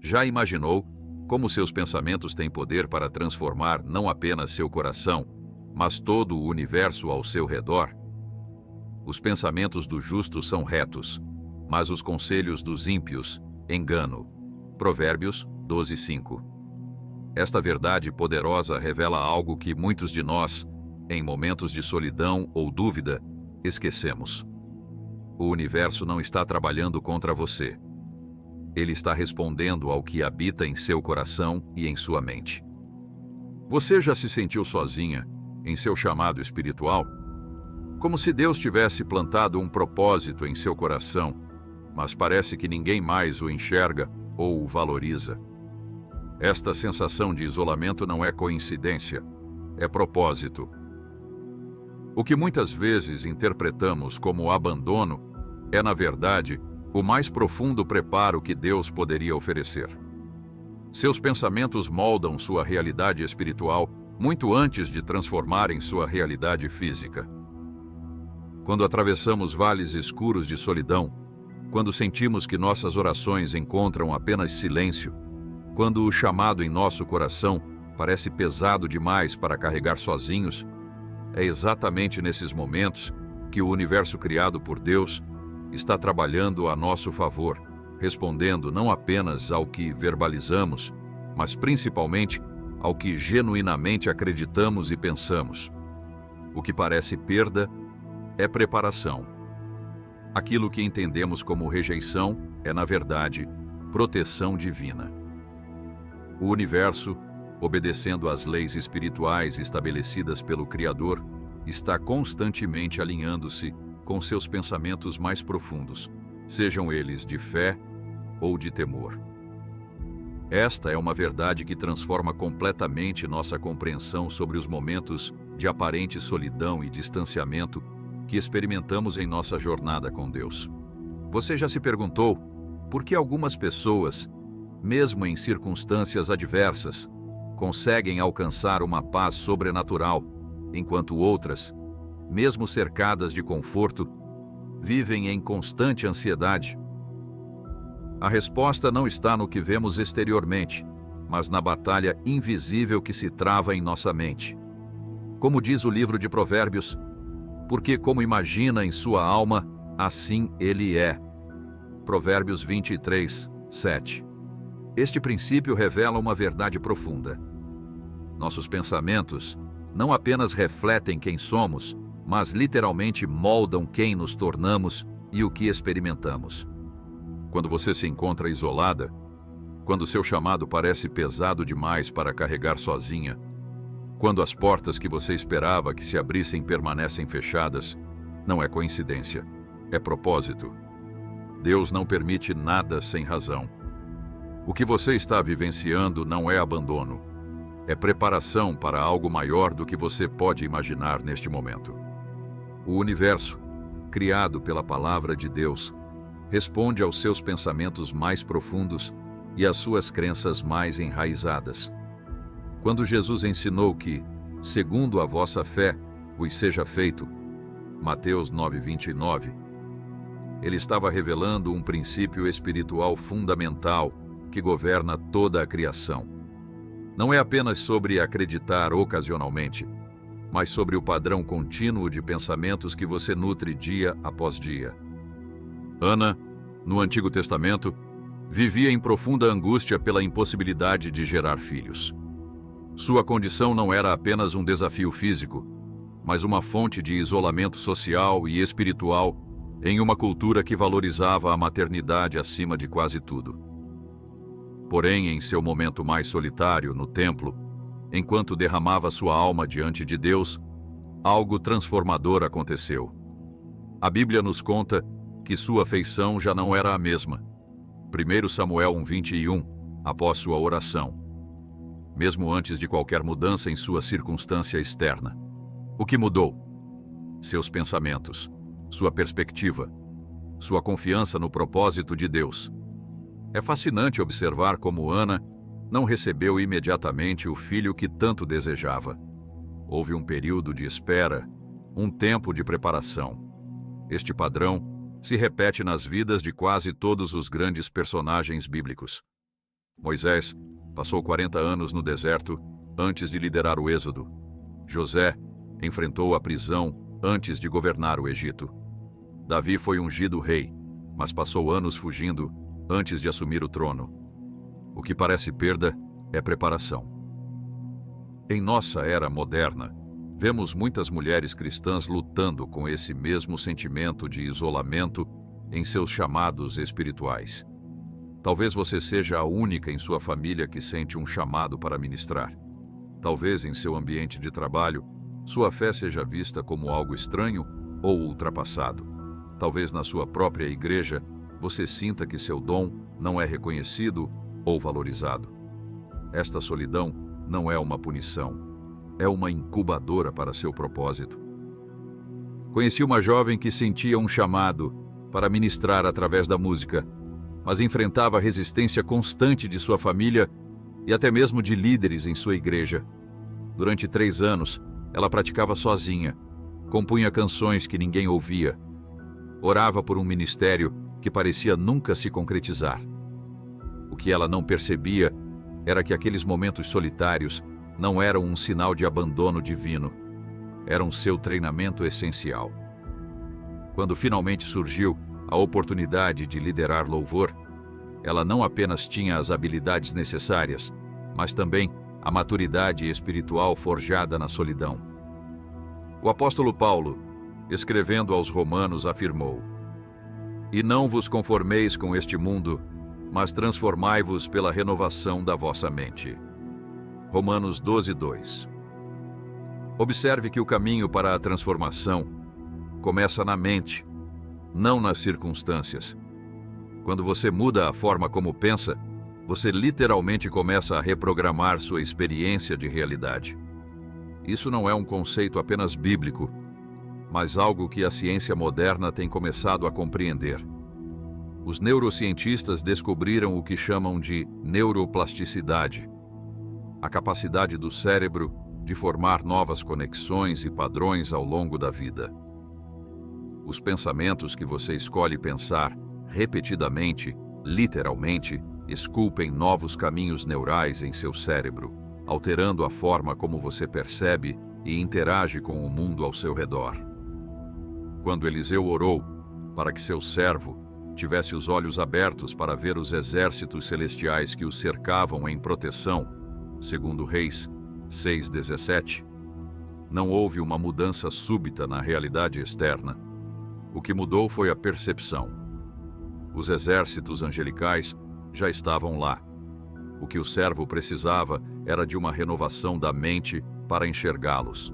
Já imaginou como seus pensamentos têm poder para transformar não apenas seu coração, mas todo o universo ao seu redor? Os pensamentos do justo são retos, mas os conselhos dos ímpios, engano. Provérbios 12:5. Esta verdade poderosa revela algo que muitos de nós, em momentos de solidão ou dúvida, esquecemos. O universo não está trabalhando contra você. Ele está respondendo ao que habita em seu coração e em sua mente. Você já se sentiu sozinha em seu chamado espiritual? Como se Deus tivesse plantado um propósito em seu coração, mas parece que ninguém mais o enxerga ou o valoriza. Esta sensação de isolamento não é coincidência, é propósito. O que muitas vezes interpretamos como abandono é, na verdade, o mais profundo preparo que Deus poderia oferecer. Seus pensamentos moldam sua realidade espiritual muito antes de transformarem sua realidade física. Quando atravessamos vales escuros de solidão, quando sentimos que nossas orações encontram apenas silêncio, quando o chamado em nosso coração parece pesado demais para carregar sozinhos, é exatamente nesses momentos que o universo criado por Deus está trabalhando a nosso favor, respondendo não apenas ao que verbalizamos, mas principalmente ao que genuinamente acreditamos e pensamos. O que parece perda é preparação. Aquilo que entendemos como rejeição é, na verdade, proteção divina. O universo, obedecendo às leis espirituais estabelecidas pelo Criador, está constantemente alinhando-se com seus pensamentos mais profundos, sejam eles de fé ou de temor. Esta é uma verdade que transforma completamente nossa compreensão sobre os momentos de aparente solidão e distanciamento que experimentamos em nossa jornada com Deus. Você já se perguntou por que algumas pessoas, mesmo em circunstâncias adversas, conseguem alcançar uma paz sobrenatural, enquanto outras, mesmo cercadas de conforto, vivem em constante ansiedade? A resposta não está no que vemos exteriormente, mas na batalha invisível que se trava em nossa mente. Como diz o livro de Provérbios, porque como imagina em sua alma, assim ele é. Provérbios 23:7. Este princípio revela uma verdade profunda. Nossos pensamentos não apenas refletem quem somos, mas literalmente moldam quem nos tornamos e o que experimentamos. Quando você se encontra isolada, quando seu chamado parece pesado demais para carregar sozinha, quando as portas que você esperava que se abrissem permanecem fechadas, não é coincidência, é propósito. Deus não permite nada sem razão. O que você está vivenciando não é abandono, é preparação para algo maior do que você pode imaginar neste momento. O universo, criado pela palavra de Deus, responde aos seus pensamentos mais profundos e às suas crenças mais enraizadas. Quando Jesus ensinou que, segundo a vossa fé, vos seja feito, Mateus 9:29, ele estava revelando um princípio espiritual fundamental que governa toda a criação. Não é apenas sobre acreditar ocasionalmente, mas sobre o padrão contínuo de pensamentos que você nutre dia após dia. Ana, no Antigo Testamento, vivia em profunda angústia pela impossibilidade de gerar filhos. Sua condição não era apenas um desafio físico, mas uma fonte de isolamento social e espiritual em uma cultura que valorizava a maternidade acima de quase tudo. Porém, em seu momento mais solitário, no templo, enquanto derramava sua alma diante de Deus, algo transformador aconteceu. A Bíblia nos conta que sua feição já não era a mesma. 1 Samuel 1:21, após sua oração. Mesmo antes de qualquer mudança em sua circunstância externa. O que mudou? Seus pensamentos, sua perspectiva, sua confiança no propósito de Deus. É fascinante observar como Ana não recebeu imediatamente o filho que tanto desejava. Houve um período de espera, um tempo de preparação. Este padrão se repete nas vidas de quase todos os grandes personagens bíblicos. Moisés passou 40 anos no deserto antes de liderar o êxodo. José enfrentou a prisão antes de governar o Egito. Davi foi ungido rei, mas passou anos fugindo antes de assumir o trono. O que parece perda é preparação. Em nossa era moderna, vemos muitas mulheres cristãs lutando com esse mesmo sentimento de isolamento em seus chamados espirituais. Talvez você seja a única em sua família que sente um chamado para ministrar. Talvez em seu ambiente de trabalho, sua fé seja vista como algo estranho ou ultrapassado. Talvez na sua própria igreja, você sinta que seu dom não é reconhecido ou valorizado. Esta solidão não é uma punição, é uma incubadora para seu propósito. Conheci uma jovem que sentia um chamado para ministrar através da música, mas enfrentava a resistência constante de sua família e até mesmo de líderes em sua igreja. Durante 3 anos, ela praticava sozinha, compunha canções que ninguém ouvia, orava por um ministério que parecia nunca se concretizar. O que ela não percebia era que aqueles momentos solitários não eram um sinal de abandono divino, eram seu treinamento essencial. Quando finalmente surgiu a oportunidade de liderar louvor, ela não apenas tinha as habilidades necessárias, mas também a maturidade espiritual forjada na solidão. O apóstolo Paulo, escrevendo aos Romanos, afirmou: "E não vos conformeis com este mundo, mas transformai-vos pela renovação da vossa mente." Romanos 12:2. Observe que o caminho para a transformação começa na mente, não nas circunstâncias. Quando você muda a forma como pensa, você literalmente começa a reprogramar sua experiência de realidade. Isso não é um conceito apenas bíblico, mas algo que a ciência moderna tem começado a compreender. Os neurocientistas descobriram o que chamam de neuroplasticidade, a capacidade do cérebro de formar novas conexões e padrões ao longo da vida. Os pensamentos que você escolhe pensar repetidamente, literalmente, esculpem novos caminhos neurais em seu cérebro, alterando a forma como você percebe e interage com o mundo ao seu redor. Quando Eliseu orou para que seu servo tivesse os olhos abertos para ver os exércitos celestiais que o cercavam em proteção, segundo Reis 6:17, não houve uma mudança súbita na realidade externa. O que mudou foi a percepção. Os exércitos angelicais já estavam lá. O que o servo precisava era de uma renovação da mente para enxergá-los.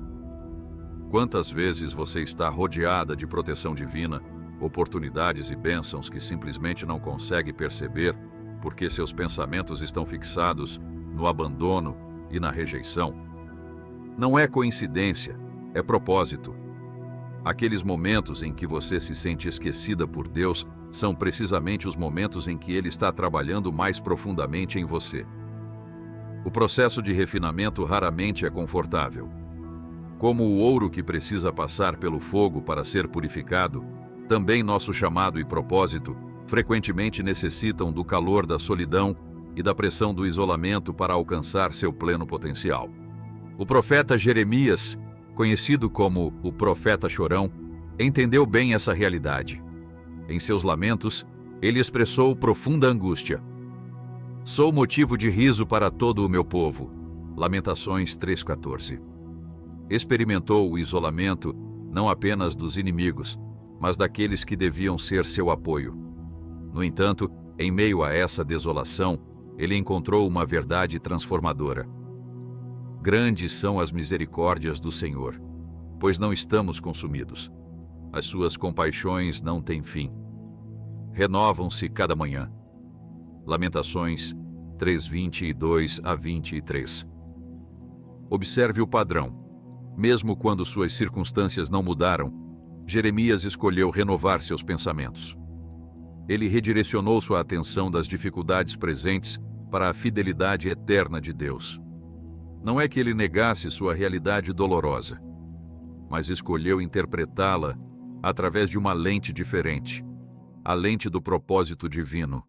Quantas vezes você está rodeada de proteção divina, oportunidades e bênçãos que simplesmente não consegue perceber porque seus pensamentos estão fixados no abandono e na rejeição? Não é coincidência, é propósito. Aqueles momentos em que você se sente esquecida por Deus são precisamente os momentos em que Ele está trabalhando mais profundamente em você. O processo de refinamento raramente é confortável. Como o ouro que precisa passar pelo fogo para ser purificado, também nosso chamado e propósito frequentemente necessitam do calor da solidão e da pressão do isolamento para alcançar seu pleno potencial. O profeta Jeremias, conhecido como o profeta chorão, entendeu bem essa realidade. Em seus lamentos, ele expressou profunda angústia. "Sou motivo de riso para todo o meu povo." Lamentações 3:14. Experimentou o isolamento não apenas dos inimigos, mas daqueles que deviam ser seu apoio. No entanto, em meio a essa desolação, ele encontrou uma verdade transformadora. Grandes são as misericórdias do Senhor, pois não estamos consumidos. As suas compaixões não têm fim. Renovam-se cada manhã. Lamentações 3:22-23. Observe o padrão. Mesmo quando suas circunstâncias não mudaram, Jeremias escolheu renovar seus pensamentos. Ele redirecionou sua atenção das dificuldades presentes para a fidelidade eterna de Deus. Não é que ele negasse sua realidade dolorosa, mas escolheu interpretá-la através de uma lente diferente, a lente do propósito divino.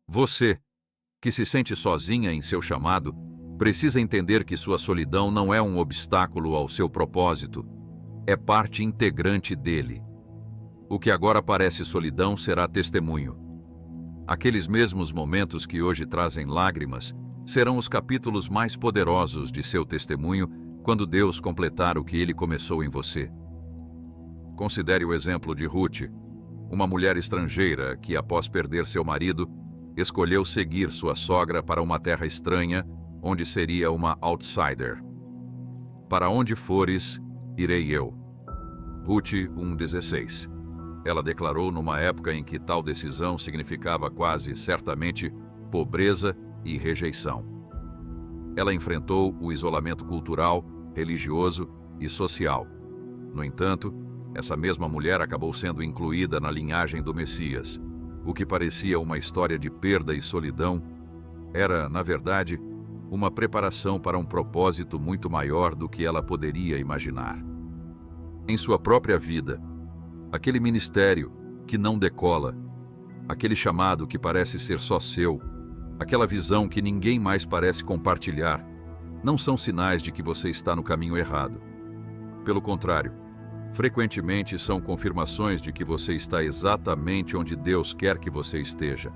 Você, que se sente sozinha em seu chamado, precisa entender que sua solidão não é um obstáculo ao seu propósito, é parte integrante dele. O que agora parece solidão será testemunho. Aqueles mesmos momentos que hoje trazem lágrimas serão os capítulos mais poderosos de seu testemunho quando Deus completar o que ele começou em você. Considere o exemplo de Ruth, uma mulher estrangeira que, após perder seu marido, escolheu seguir sua sogra para uma terra estranha, onde seria uma outsider. Para onde fores, irei eu. Ruth 1,16. Ela declarou numa época em que tal decisão significava quase certamente pobreza e rejeição. Ela enfrentou o isolamento cultural, religioso e social. No entanto, essa mesma mulher acabou sendo incluída na linhagem do Messias. O que parecia uma história de perda e solidão era, na verdade, uma preparação para um propósito muito maior do que ela poderia imaginar. Em sua própria vida, aquele ministério que não decola, aquele chamado que parece ser só seu, aquela visão que ninguém mais parece compartilhar, não são sinais de que você está no caminho errado. Pelo contrário, frequentemente são confirmações de que você está exatamente onde Deus quer que você esteja.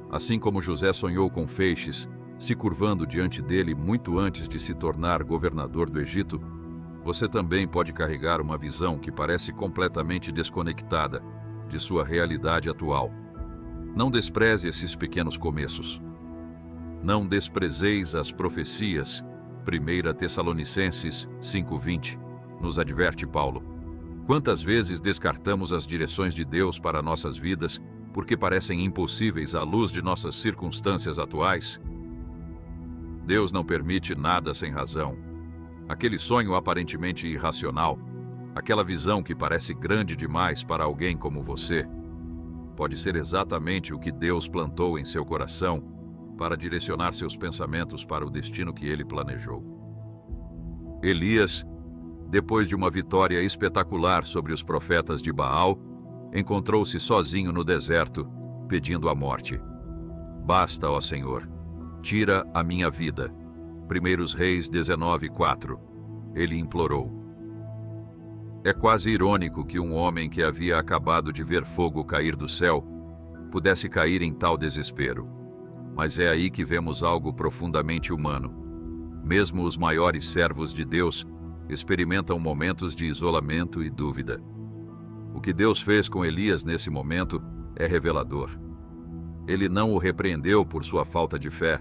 Assim como José sonhou com feixes, se curvando diante dele muito antes de se tornar governador do Egito, você também pode carregar uma visão que parece completamente desconectada de sua realidade atual. Não despreze esses pequenos começos. Não desprezeis as profecias. 1 Tessalonicenses 5:20, nos adverte Paulo. Quantas vezes descartamos as direções de Deus para nossas vidas porque parecem impossíveis à luz de nossas circunstâncias atuais? Deus não permite nada sem razão. Aquele sonho aparentemente irracional, aquela visão que parece grande demais para alguém como você, pode ser exatamente o que Deus plantou em seu coração para direcionar seus pensamentos para o destino que ele planejou. Elias, depois de uma vitória espetacular sobre os profetas de Baal, encontrou-se sozinho no deserto, pedindo a morte. Basta, ó Senhor, tira a minha vida. 1 Reis 19:4. Ele implorou. É quase irônico que um homem que havia acabado de ver fogo cair do céu pudesse cair em tal desespero. Mas é aí que vemos algo profundamente humano. Mesmo os maiores servos de Deus experimentam momentos de isolamento e dúvida. O que Deus fez com Elias nesse momento é revelador. Ele não o repreendeu por sua falta de fé,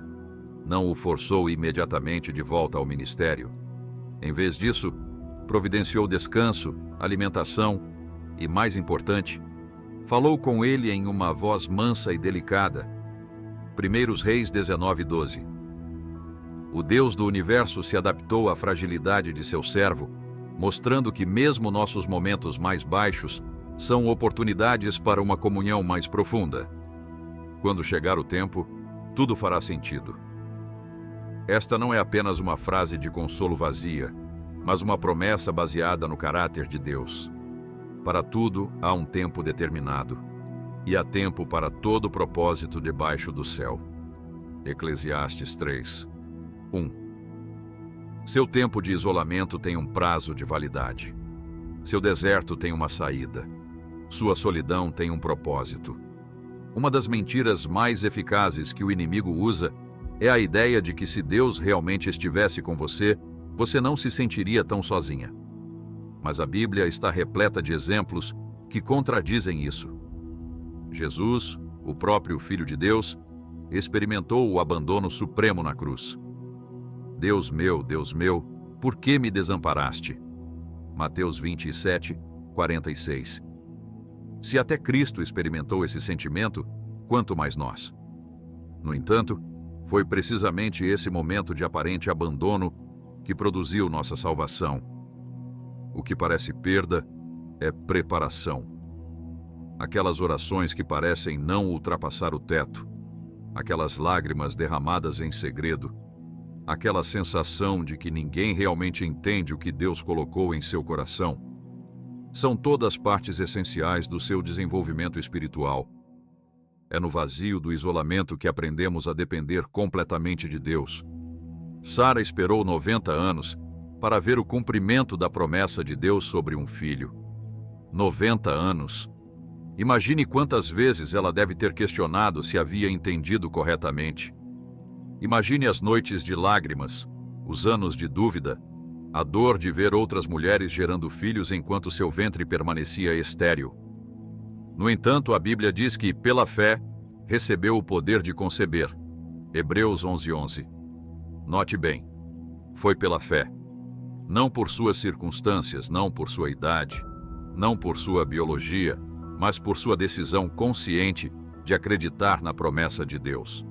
não o forçou imediatamente de volta ao ministério. Em vez disso, providenciou descanso, alimentação e, mais importante, falou com ele em uma voz mansa e delicada. 1 Reis 19:12. O Deus do universo se adaptou à fragilidade de seu servo, mostrando que mesmo nossos momentos mais baixos são oportunidades para uma comunhão mais profunda. Quando chegar o tempo, tudo fará sentido. Esta não é apenas uma frase de consolo vazia, mas uma promessa baseada no caráter de Deus. Para tudo há um tempo determinado, e há tempo para todo propósito debaixo do céu. Eclesiastes 3:1. Seu tempo de isolamento tem um prazo de validade. Seu deserto tem uma saída. Sua solidão tem um propósito. Uma das mentiras mais eficazes que o inimigo usa é a ideia de que se Deus realmente estivesse com você, você não se sentiria tão sozinha. Mas a Bíblia está repleta de exemplos que contradizem isso. Jesus, o próprio Filho de Deus, experimentou o abandono supremo na cruz. Deus meu, por que me desamparaste? Mateus 27:46. Se até Cristo experimentou esse sentimento, quanto mais nós. No entanto, foi precisamente esse momento de aparente abandono que produziu nossa salvação. O que parece perda é preparação. Aquelas orações que parecem não ultrapassar o teto, aquelas lágrimas derramadas em segredo, aquela sensação de que ninguém realmente entende o que Deus colocou em seu coração, são todas partes essenciais do seu desenvolvimento espiritual. É no vazio do isolamento que aprendemos a depender completamente de Deus. Sara esperou 90 anos para ver o cumprimento da promessa de Deus sobre um filho. 90 anos. Imagine quantas vezes ela deve ter questionado se havia entendido corretamente. Imagine as noites de lágrimas, os anos de dúvida, a dor de ver outras mulheres gerando filhos enquanto seu ventre permanecia estéril. No entanto, a Bíblia diz que, pela fé, recebeu o poder de conceber. Hebreus 11:11. Note bem, foi pela fé. Não por suas circunstâncias, não por sua idade, não por sua biologia, mas por sua decisão consciente de acreditar na promessa de Deus.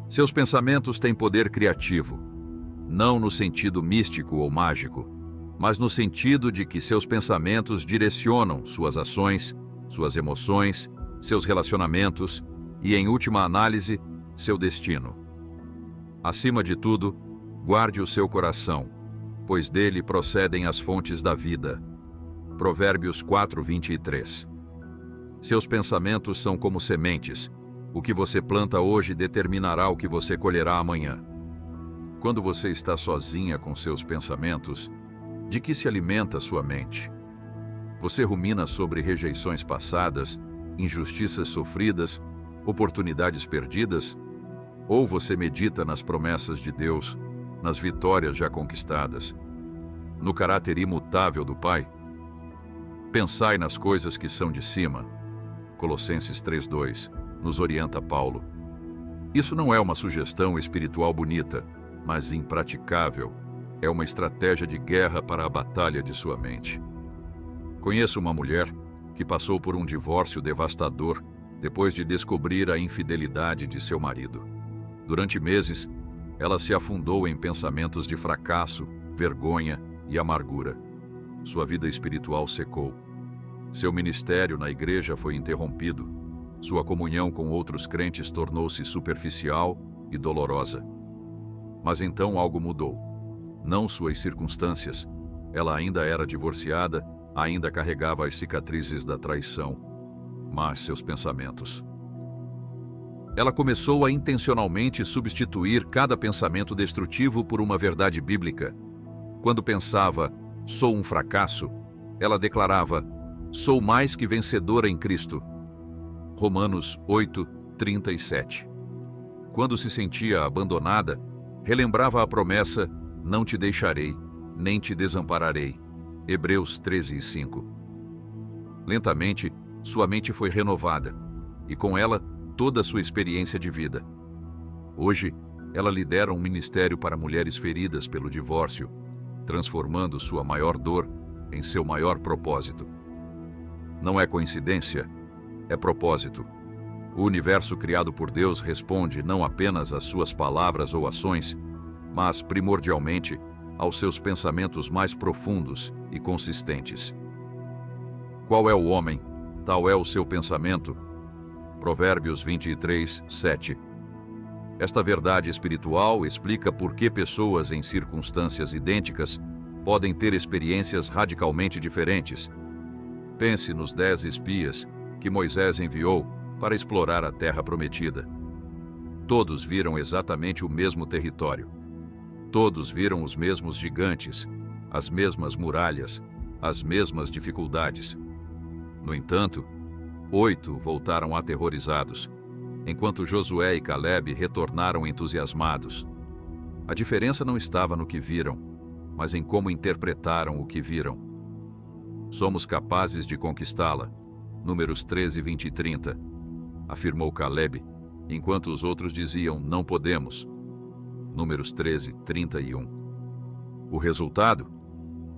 Seus pensamentos têm poder criativo, não no sentido místico ou mágico, mas no sentido de que seus pensamentos direcionam suas ações, suas emoções, seus relacionamentos e, em última análise, seu destino. Acima de tudo, guarde o seu coração, pois dele procedem as fontes da vida. Provérbios 4:23. Seus pensamentos são como sementes. O que você planta hoje determinará o que você colherá amanhã. Quando você está sozinha com seus pensamentos, de que se alimenta sua mente? Você rumina sobre rejeições passadas, injustiças sofridas, oportunidades perdidas? Ou você medita nas promessas de Deus, nas vitórias já conquistadas, no caráter imutável do Pai? Pensai nas coisas que são de cima. Colossenses 3:2 nos orienta Paulo. Isso não é uma sugestão espiritual bonita, mas impraticável. É uma estratégia de guerra para a batalha de sua mente. Conheço uma mulher que passou por um divórcio devastador depois de descobrir a infidelidade de seu marido. Durante meses, ela se afundou em pensamentos de fracasso, vergonha e amargura. Sua vida espiritual secou. Seu ministério na igreja foi interrompido. Sua comunhão com outros crentes tornou-se superficial e dolorosa. Mas então algo mudou. Não suas circunstâncias. Ela ainda era divorciada, ainda carregava as cicatrizes da traição, mas seus pensamentos. Ela começou a intencionalmente substituir cada pensamento destrutivo por uma verdade bíblica. Quando pensava, sou um fracasso, ela declarava, sou mais que vencedora em Cristo. Romanos 8:37. Quando se sentia abandonada, relembrava a promessa, não te deixarei, nem te desampararei. Hebreus 13:5. Lentamente, sua mente foi renovada, e com ela, toda a sua experiência de vida. Hoje, ela lidera um ministério para mulheres feridas pelo divórcio, transformando sua maior dor em seu maior propósito. Não é coincidência, é propósito. O universo criado por Deus responde não apenas às suas palavras ou ações, mas, primordialmente, aos seus pensamentos mais profundos e consistentes. Qual é o homem? Tal é o seu pensamento. Provérbios 23:7. Esta verdade espiritual explica por que pessoas em circunstâncias idênticas podem ter experiências radicalmente diferentes. Pense nos 10 espias que Moisés enviou para explorar a terra prometida. Todos viram exatamente o mesmo território. Todos viram os mesmos gigantes, as mesmas muralhas, as mesmas dificuldades. No entanto, 8 voltaram aterrorizados, enquanto Josué e Caleb retornaram entusiasmados. A diferença não estava no que viram, mas em como interpretaram o que viram. Somos capazes de conquistá-la. Números 13, 20 e 30, afirmou Caleb, enquanto os outros diziam, não podemos. Números 13, 31. O resultado?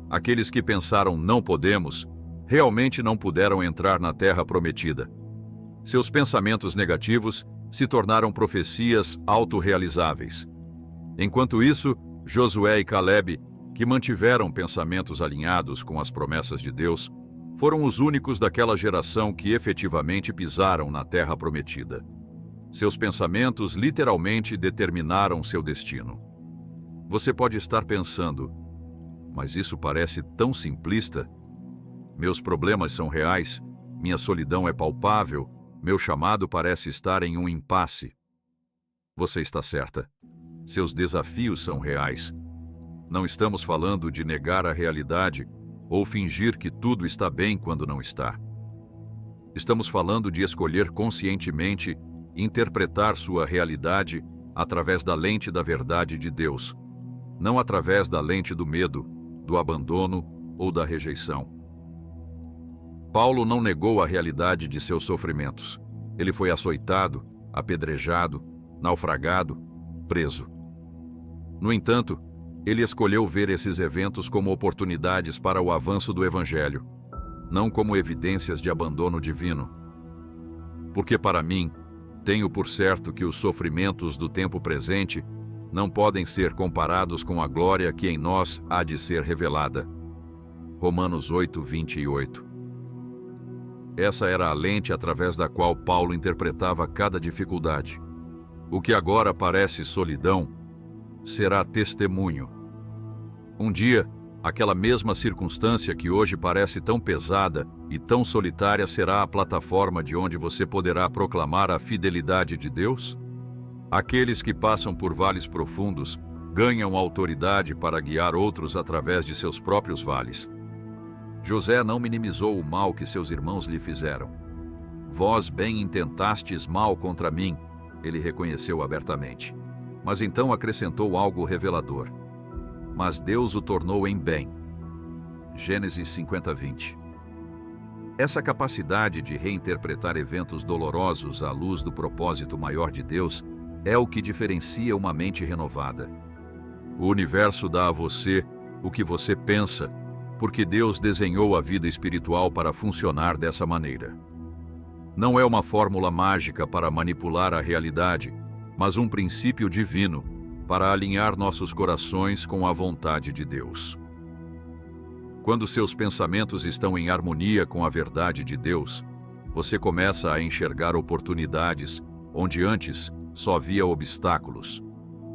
Aqueles que pensaram não podemos, realmente não puderam entrar na terra prometida. Seus pensamentos negativos se tornaram profecias autorrealizáveis. Enquanto isso, Josué e Caleb, que mantiveram pensamentos alinhados com as promessas de Deus, foram os únicos daquela geração que efetivamente pisaram na terra prometida. Seus pensamentos literalmente determinaram seu destino. Você pode estar pensando, mas isso parece tão simplista. Meus problemas são reais, minha solidão é palpável, Meu chamado parece estar em um impasse. Você está certa. Seus desafios são reais. Não estamos falando de negar a realidade ou fingir que tudo está bem quando não está. Estamos falando de escolher conscientemente interpretar sua realidade através da lente da verdade de Deus, não através da lente do medo, do abandono ou da rejeição. Paulo não negou a realidade de seus sofrimentos. Ele foi açoitado, apedrejado, naufragado, preso. No entanto, ele escolheu ver esses eventos como oportunidades para o avanço do Evangelho, não como evidências de abandono divino. Porque para mim, tenho por certo que os sofrimentos do tempo presente não podem ser comparados com a glória que em nós há de ser revelada. Romanos 8, 28. Essa era a lente através da qual Paulo interpretava cada dificuldade. O que agora parece solidão, será testemunho. Um dia, aquela mesma circunstância que hoje parece tão pesada e tão solitária será a plataforma de onde você poderá proclamar a fidelidade de Deus? Aqueles que passam por vales profundos ganham autoridade para guiar outros através de seus próprios vales. José não minimizou o mal que seus irmãos lhe fizeram. Vós bem intentastes mal contra mim, ele reconheceu abertamente. Mas então acrescentou algo revelador. Mas Deus o tornou em bem. Gênesis 50, 20. Essa capacidade de reinterpretar eventos dolorosos à luz do propósito maior de Deus é o que diferencia uma mente renovada. O universo dá a você o que você pensa, porque Deus desenhou a vida espiritual para funcionar dessa maneira. Não é uma fórmula mágica para manipular a realidade, mas um princípio divino para alinhar nossos corações com a vontade de Deus. Quando seus pensamentos estão em harmonia com a verdade de Deus, você começa a enxergar oportunidades onde antes só via obstáculos.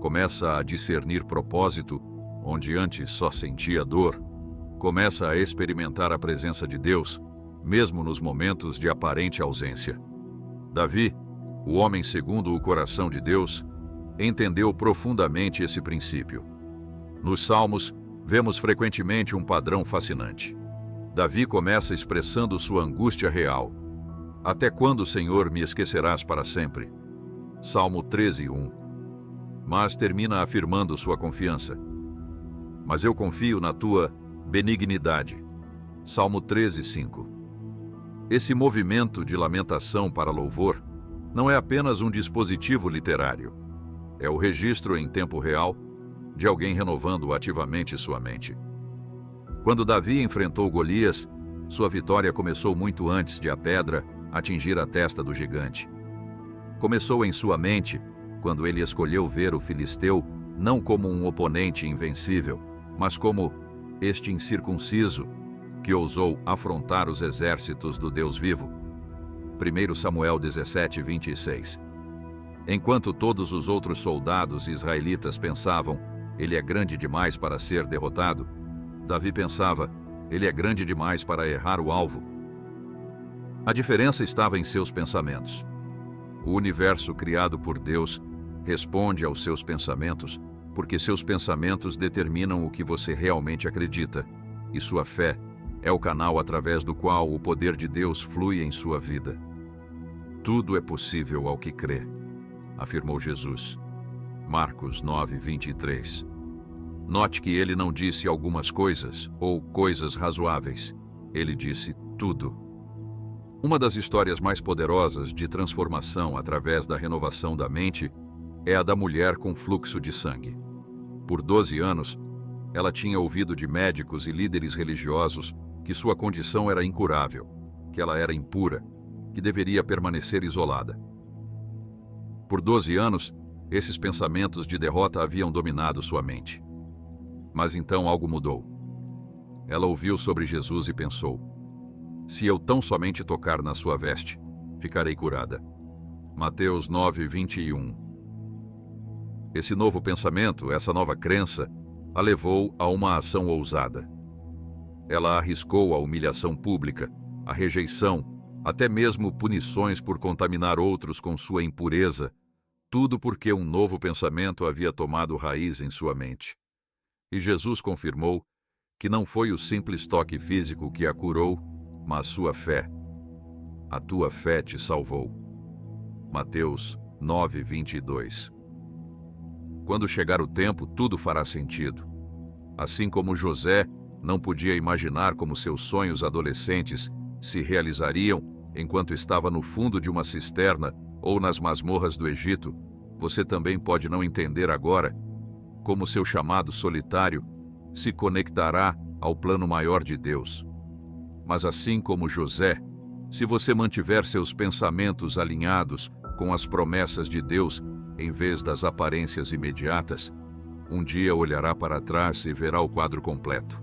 Começa a discernir propósito onde antes só sentia dor. Começa a experimentar a presença de Deus, mesmo nos momentos de aparente ausência. Davi, o homem segundo o coração de Deus, entendeu profundamente esse princípio. Nos Salmos, vemos frequentemente um padrão fascinante. Davi começa expressando sua angústia real. Até quando, Senhor, me esquecerás para sempre? Salmo 13, 1. Mas termina afirmando sua confiança. Mas eu confio na tua benignidade. Salmo 13, 5. Esse movimento de lamentação para louvor não é apenas um dispositivo literário. É o registro em tempo real de alguém renovando ativamente sua mente. Quando Davi enfrentou Golias, sua vitória começou muito antes de a pedra atingir a testa do gigante. Começou em sua mente, quando ele escolheu ver o filisteu não como um oponente invencível, mas como este incircunciso que ousou afrontar os exércitos do Deus vivo. 1 Samuel 17, 26. Enquanto todos os outros soldados israelitas pensavam, ele é grande demais para ser derrotado, Davi pensava, ele é grande demais para errar o alvo. A diferença estava em seus pensamentos. O universo criado por Deus responde aos seus pensamentos, porque seus pensamentos determinam o que você realmente acredita, e sua fé é o canal através do qual o poder de Deus flui em sua vida. Tudo é possível ao que crê, afirmou Jesus. Marcos 9, 23. Note que ele não disse algumas coisas ou coisas razoáveis. Ele disse tudo. Uma das histórias mais poderosas de transformação através da renovação da mente é a da mulher com fluxo de sangue. Por 12 anos, ela tinha ouvido de médicos e líderes religiosos que sua condição era incurável, que ela era impura, que deveria permanecer isolada. Por 12 anos, esses pensamentos de derrota haviam dominado sua mente. Mas então algo mudou. Ela ouviu sobre Jesus e pensou: se eu tão somente tocar na sua veste, ficarei curada. Mateus 9, 21. Esse novo pensamento, essa nova crença, a levou a uma ação ousada. Ela arriscou a humilhação pública, a rejeição até mesmo punições por contaminar outros com sua impureza, tudo porque um novo pensamento havia tomado raiz em sua mente. E Jesus confirmou que não foi o simples toque físico que a curou, mas sua fé. A tua fé te salvou. Mateus 9:22. Quando chegar o tempo, tudo fará sentido. Assim como José não podia imaginar como seus sonhos adolescentes se realizariam enquanto estava no fundo de uma cisterna ou nas masmorras do Egito, você também pode não entender agora como seu chamado solitário se conectará ao plano maior de Deus. Mas assim como José, se você mantiver seus pensamentos alinhados com as promessas de Deus em vez das aparências imediatas, um dia olhará para trás e verá o quadro completo.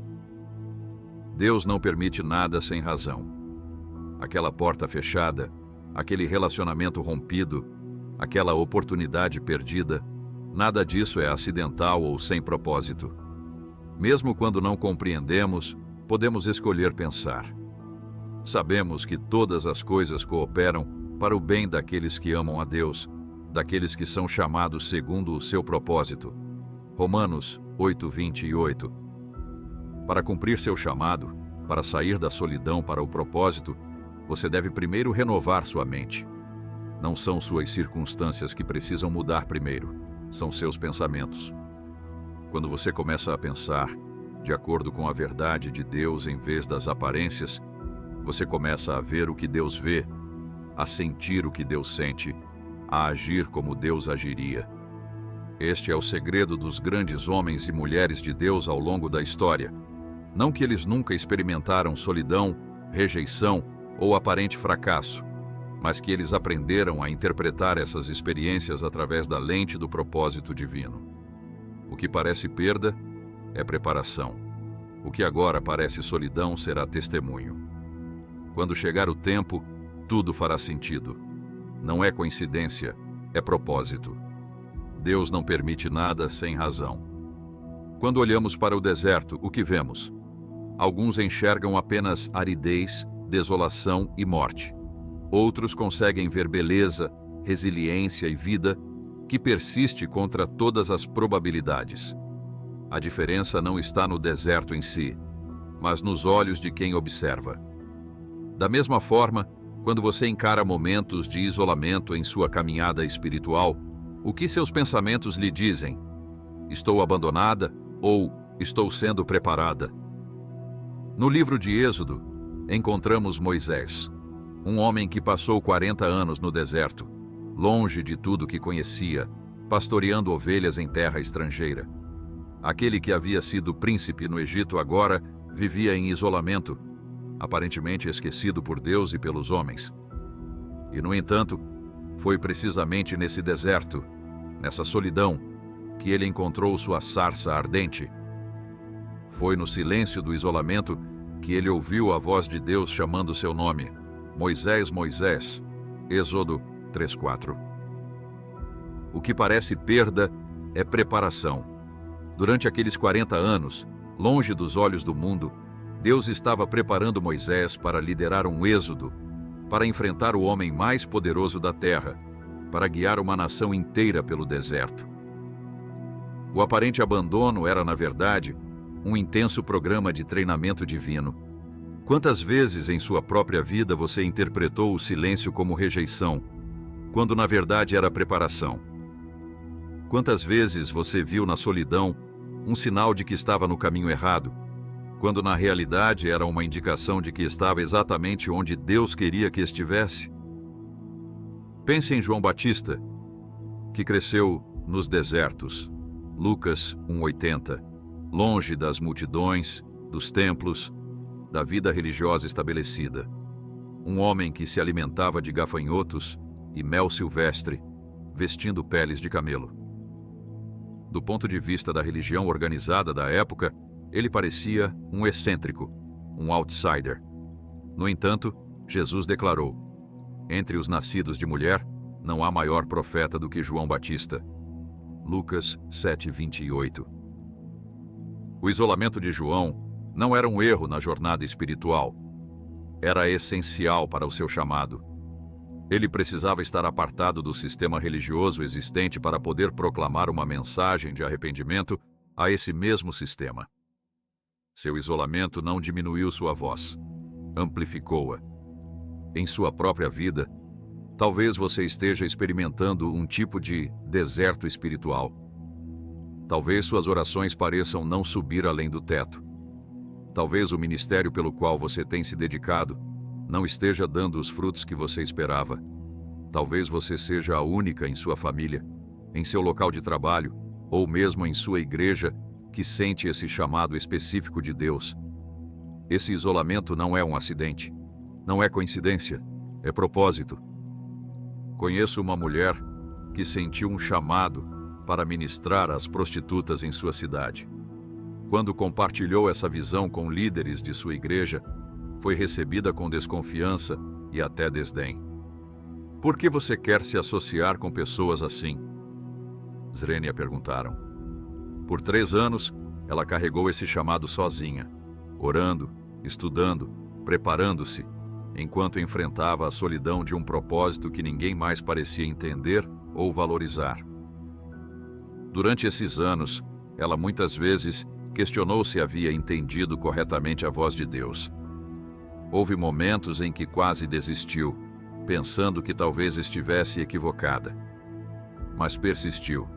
Deus não permite nada sem razão. Aquela porta fechada, aquele relacionamento rompido, aquela oportunidade perdida, nada disso é acidental ou sem propósito. Mesmo quando não compreendemos, podemos escolher pensar. Sabemos que todas as coisas cooperam para o bem daqueles que amam a Deus, daqueles que são chamados segundo o seu propósito. Romanos 8:28. Para cumprir seu chamado, para sair da solidão para o propósito, você deve primeiro renovar sua mente. Não são suas circunstâncias que precisam mudar primeiro, são seus pensamentos. Quando você começa a pensar de acordo com a verdade de Deus em vez das aparências, você começa a ver o que Deus vê, a sentir o que Deus sente, a agir como Deus agiria. Este é o segredo dos grandes homens e mulheres de Deus ao longo da história. Não que eles nunca experimentaram solidão, rejeição ou aparente fracasso, mas que eles aprenderam a interpretar essas experiências através da lente do propósito divino. O que parece perda é preparação. O que agora parece solidão será testemunho. Quando chegar o tempo, tudo fará sentido. Não é coincidência, é propósito. Deus não permite nada sem razão. Quando olhamos para o deserto, o que vemos? Alguns enxergam apenas aridez, desolação e morte. Outros conseguem ver beleza, resiliência e vida que persiste contra todas as probabilidades. A diferença não está no deserto em si, mas nos olhos de quem observa. Da mesma forma, quando você encara momentos de isolamento em sua caminhada espiritual, o que seus pensamentos lhe dizem? Estou abandonada ou estou sendo preparada? No livro de Êxodo, encontramos Moisés, um homem que passou 40 anos no deserto, longe de tudo que conhecia, pastoreando ovelhas em terra estrangeira. Aquele que havia sido príncipe no Egito agora vivia em isolamento, aparentemente esquecido por Deus e pelos homens. E, no entanto, foi precisamente nesse deserto, nessa solidão, que ele encontrou sua sarça ardente. Foi no silêncio do isolamento que ele ouviu a voz de Deus chamando seu nome: Moisés, Moisés. Êxodo 3:4. O que parece perda é preparação. Durante aqueles 40 anos, longe dos olhos do mundo, Deus estava preparando Moisés para liderar um êxodo, para enfrentar o homem mais poderoso da terra, para guiar uma nação inteira pelo deserto. O aparente abandono era, na verdade, um intenso programa de treinamento divino. Quantas vezes em sua própria vida você interpretou o silêncio como rejeição, quando na verdade era preparação? Quantas vezes você viu na solidão um sinal de que estava no caminho errado, quando na realidade era uma indicação de que estava exatamente onde Deus queria que estivesse? Pense em João Batista, que cresceu nos desertos, Lucas 1:80, longe das multidões, dos templos, da vida religiosa estabelecida. Um homem que se alimentava de gafanhotos e mel silvestre, vestindo peles de camelo. Do ponto de vista da religião organizada da época, ele parecia um excêntrico, um outsider. No entanto, Jesus declarou: entre os nascidos de mulher, não há maior profeta do que João Batista. Lucas 7:28. O isolamento de João não era um erro na jornada espiritual. era essencial para o seu chamado. Ele precisava estar apartado do sistema religioso existente para poder proclamar uma mensagem de arrependimento a esse mesmo sistema. Seu isolamento não diminuiu sua voz, amplificou-a. Em sua própria vida, talvez você esteja experimentando um tipo de deserto espiritual. Talvez suas orações pareçam não subir além do teto. Talvez o ministério pelo qual você tem se dedicado não esteja dando os frutos que você esperava. Talvez você seja a única em sua família, em seu local de trabalho, ou mesmo em sua igreja, que sente esse chamado específico de Deus. Esse isolamento não é um acidente, não é coincidência, é propósito. Conheço uma mulher que sentiu um chamado para ministrar às prostitutas em sua cidade. Quando compartilhou essa visão com líderes de sua igreja, foi recebida com desconfiança e até desdém. Por que você quer se associar com pessoas assim? Zrenia perguntaram. Por 3 anos, ela carregou esse chamado sozinha, orando, estudando, preparando-se, enquanto enfrentava a solidão de um propósito que ninguém mais parecia entender ou valorizar. Durante esses anos, ela muitas vezes questionou se havia entendido corretamente a voz de Deus. Houve momentos em que quase desistiu, pensando que talvez estivesse equivocada. Mas persistiu,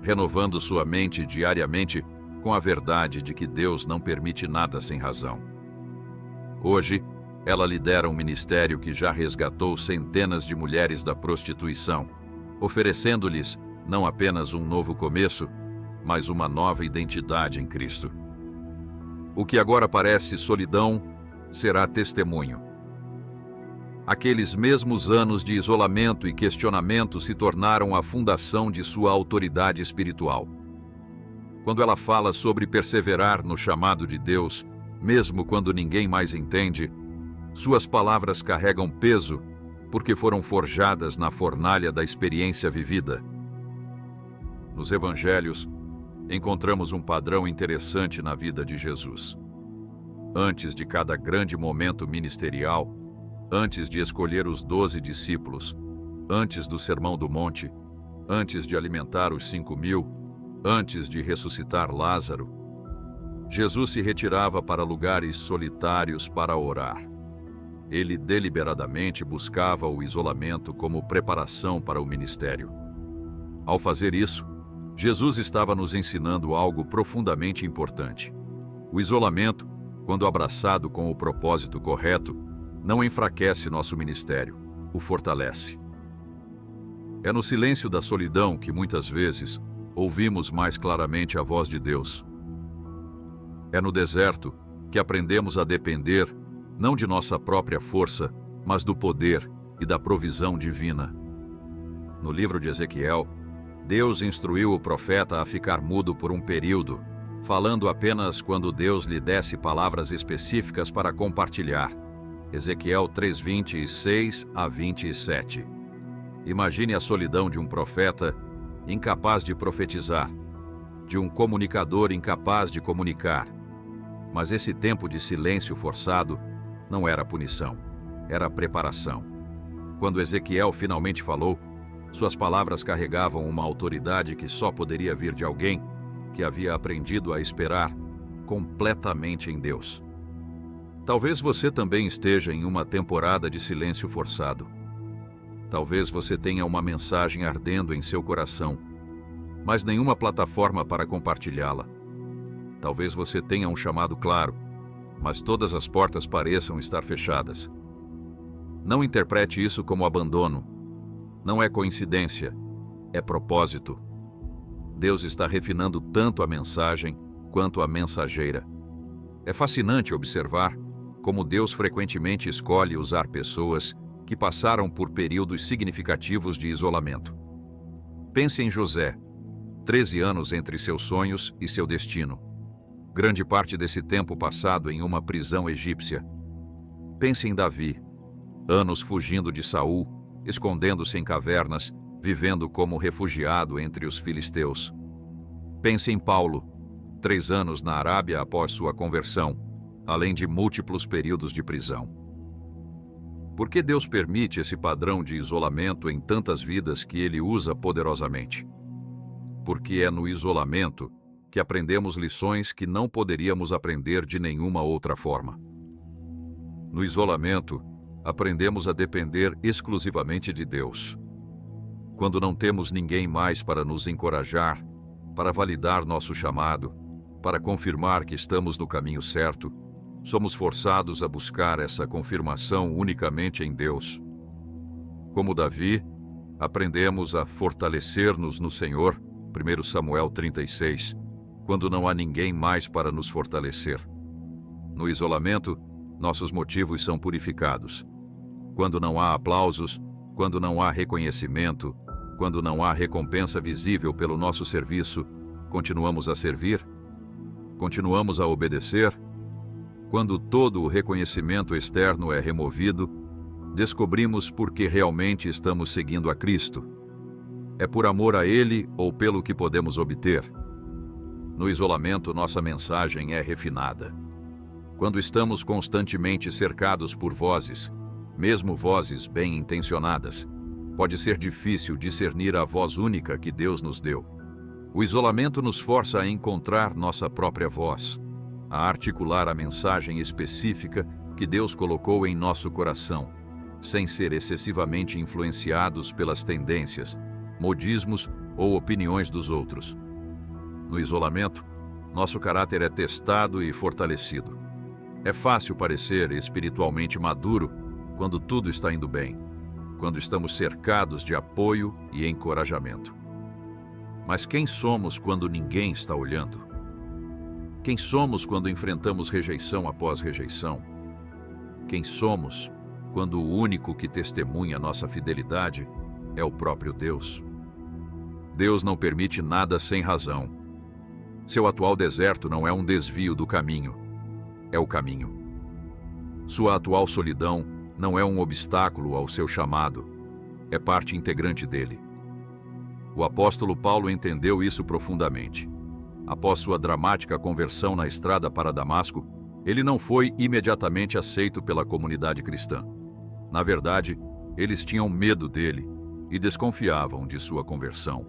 renovando sua mente diariamente com a verdade de que Deus não permite nada sem razão. Hoje, ela lidera um ministério que já resgatou centenas de mulheres da prostituição, oferecendo-lhes não apenas um novo começo, mas uma nova identidade em Cristo. O que agora parece solidão será testemunho. Aqueles mesmos anos de isolamento e questionamento se tornaram a fundação de sua autoridade espiritual. Quando ela fala sobre perseverar no chamado de Deus, mesmo quando ninguém mais entende, suas palavras carregam peso porque foram forjadas na fornalha da experiência vivida. Nos evangelhos, encontramos um padrão interessante na vida de Jesus. Antes de cada grande momento ministerial, antes de escolher os 12 discípulos, antes do Sermão do Monte, antes de alimentar os 5.000, antes de ressuscitar Lázaro, Jesus se retirava para lugares solitários para orar. Ele deliberadamente buscava o isolamento como preparação para o ministério. Ao fazer isso, Jesus estava nos ensinando algo profundamente importante. O isolamento, quando abraçado com o propósito correto, não enfraquece nosso ministério, o fortalece. É no silêncio da solidão que muitas vezes ouvimos mais claramente a voz de Deus. É no deserto que aprendemos a depender não de nossa própria força, mas do poder e da provisão divina. No livro de Ezequiel, Deus instruiu o profeta a ficar mudo por um período, falando apenas quando Deus lhe desse palavras específicas para compartilhar. Ezequiel 3:26 a 27. Imagine a solidão de um profeta incapaz de profetizar, de um comunicador incapaz de comunicar. Mas esse tempo de silêncio forçado não era punição, era preparação. Quando Ezequiel finalmente falou, suas palavras carregavam uma autoridade que só poderia vir de alguém que havia aprendido a esperar completamente em Deus. Talvez você também esteja em uma temporada de silêncio forçado. Talvez você tenha uma mensagem ardendo em seu coração, mas nenhuma plataforma para compartilhá-la. Talvez você tenha um chamado claro, mas todas as portas pareçam estar fechadas. Não interprete isso como abandono. Não é coincidência, é propósito. Deus está refinando tanto a mensagem quanto a mensageira. É fascinante observar como Deus frequentemente escolhe usar pessoas que passaram por períodos significativos de isolamento. Pense em José, 13 anos entre seus sonhos e seu destino. Grande parte desse tempo passado em uma prisão egípcia. Pense em Davi, anos fugindo de Saul, escondendo-se em cavernas, vivendo como refugiado entre os filisteus. Pense em Paulo, 3 anos na Arábia após sua conversão, além de múltiplos períodos de prisão. Por que Deus permite esse padrão de isolamento em tantas vidas que Ele usa poderosamente? Porque é no isolamento que aprendemos lições que não poderíamos aprender de nenhuma outra forma. No isolamento, aprendemos a depender exclusivamente de Deus. Quando não temos ninguém mais para nos encorajar, para validar nosso chamado, para confirmar que estamos no caminho certo, somos forçados a buscar essa confirmação unicamente em Deus. Como Davi, aprendemos a fortalecer-nos no Senhor, 1 Samuel 36, quando não há ninguém mais para nos fortalecer. No isolamento, nossos motivos são purificados. Quando não há aplausos, quando não há reconhecimento, quando não há recompensa visível pelo nosso serviço, continuamos a servir? Continuamos a obedecer? Quando todo o reconhecimento externo é removido, descobrimos por que realmente estamos seguindo a Cristo. É por amor a Ele ou pelo que podemos obter? No isolamento, nossa mensagem é refinada. Quando estamos constantemente cercados por vozes, mesmo vozes bem-intencionadas, pode ser difícil discernir a voz única que Deus nos deu. O isolamento nos força a encontrar nossa própria voz, a articular a mensagem específica que Deus colocou em nosso coração, sem ser excessivamente influenciados pelas tendências, modismos ou opiniões dos outros. No isolamento, nosso caráter é testado e fortalecido. É fácil parecer espiritualmente maduro quando tudo está indo bem, quando estamos cercados de apoio e encorajamento. Mas quem somos quando ninguém está olhando? Quem somos quando enfrentamos rejeição após rejeição? Quem somos quando o único que testemunha nossa fidelidade é o próprio Deus? Deus não permite nada sem razão. Seu atual deserto não é um desvio do caminho, é o caminho. Sua atual solidão não é um obstáculo ao seu chamado, é parte integrante dele. O apóstolo Paulo entendeu isso profundamente. Após sua dramática conversão na estrada para Damasco, ele não foi imediatamente aceito pela comunidade cristã. Na verdade, eles tinham medo dele e desconfiavam de sua conversão.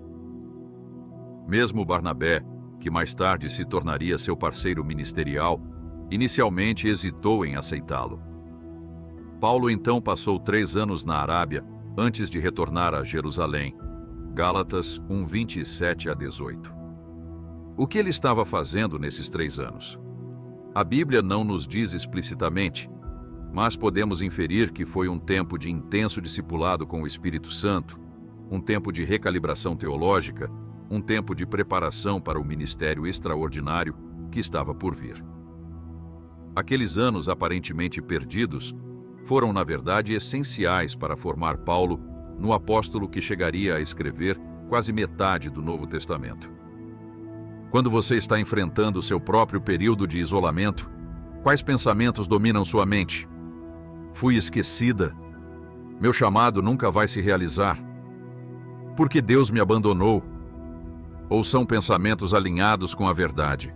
Mesmo Barnabé, que mais tarde se tornaria seu parceiro ministerial, inicialmente hesitou em aceitá-lo. Paulo então passou 3 anos na Arábia antes de retornar a Jerusalém. Gálatas 1:27-18. O que ele estava fazendo nesses 3 anos? A Bíblia não nos diz explicitamente, mas podemos inferir que foi um tempo de intenso discipulado com o Espírito Santo, um tempo de recalibração teológica, um tempo de preparação para o ministério extraordinário que estava por vir. Aqueles anos aparentemente perdidos foram, na verdade, essenciais para formar Paulo no apóstolo que chegaria a escrever quase metade do Novo Testamento. Quando você está enfrentando seu próprio período de isolamento, quais pensamentos dominam sua mente? Fui esquecida. Meu chamado nunca vai se realizar. Por que Deus me abandonou? Ou são pensamentos alinhados com a verdade?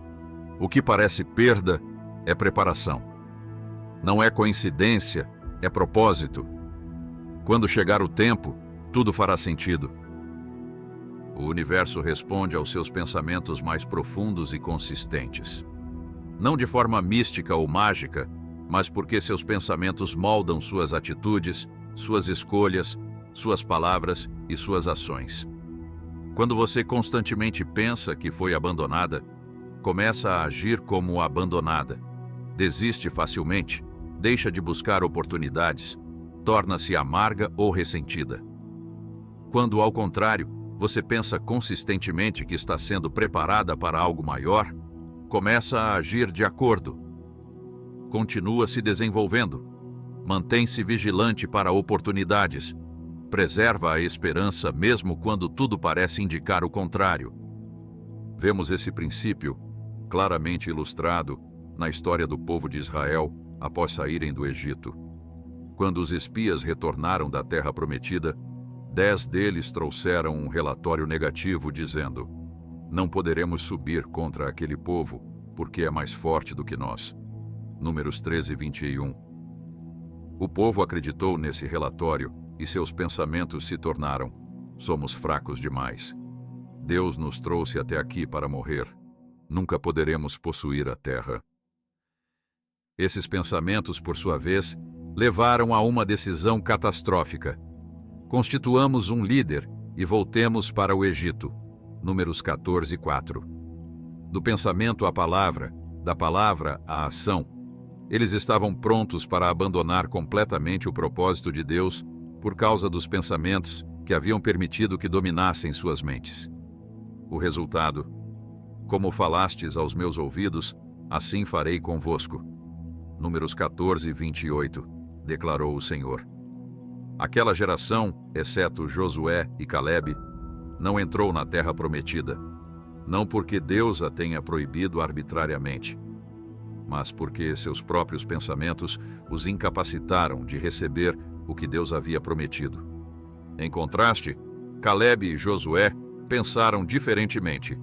O que parece perda é preparação. Não é coincidência, é propósito. Quando chegar o tempo, tudo fará sentido. O universo responde aos seus pensamentos mais profundos e consistentes. Não de forma mística ou mágica, mas porque seus pensamentos moldam suas atitudes, suas escolhas, suas palavras e suas ações. Quando você constantemente pensa que foi abandonada, começa a agir como abandonada. Desiste facilmente, deixa de buscar oportunidades, torna-se amarga ou ressentida. Quando, ao contrário, você pensa consistentemente que está sendo preparada para algo maior, começa a agir de acordo. Continua se desenvolvendo. Mantém-se vigilante para oportunidades. Preserva a esperança mesmo quando tudo parece indicar o contrário. Vemos esse princípio claramente ilustrado na história do povo de Israel após saírem do Egito. Quando os espias retornaram da terra prometida, 10 deles trouxeram um relatório negativo dizendo: não poderemos subir contra aquele povo, porque é mais forte do que nós. Números 13:21. O povo acreditou nesse relatório e seus pensamentos se tornaram: somos fracos demais. Deus nos trouxe até aqui para morrer. Nunca poderemos possuir a terra. Esses pensamentos, por sua vez, levaram a uma decisão catastrófica. Constituamos um líder e voltemos para o Egito. Números 14:4. Do pensamento à palavra, da palavra à ação, eles estavam prontos para abandonar completamente o propósito de Deus por causa dos pensamentos que haviam permitido que dominassem suas mentes. O resultado: como falastes aos meus ouvidos, assim farei convosco. Números 14:28, declarou o Senhor. Aquela geração, exceto Josué e Calebe, não entrou na terra prometida, não porque Deus a tenha proibido arbitrariamente, mas porque seus próprios pensamentos os incapacitaram de receber o que Deus havia prometido. Em contraste, Calebe e Josué pensaram diferentemente.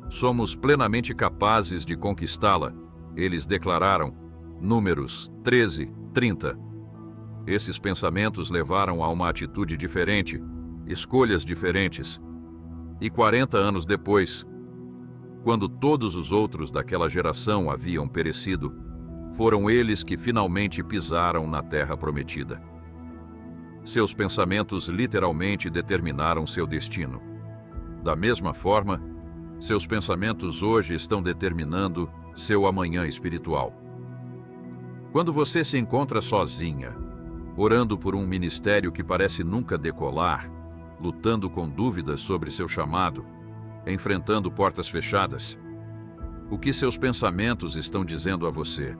Somos plenamente capazes de conquistá-la, eles declararam. Números 13:30. Esses pensamentos levaram a uma atitude diferente, escolhas diferentes. E 40 anos depois, quando todos os outros daquela geração haviam perecido, foram eles que finalmente pisaram na terra prometida. Seus pensamentos literalmente determinaram seu destino. Da mesma forma, seus pensamentos hoje estão determinando seu amanhã espiritual. Quando você se encontra sozinha, orando por um ministério que parece nunca decolar, lutando com dúvidas sobre seu chamado, enfrentando portas fechadas, o que seus pensamentos estão dizendo a você?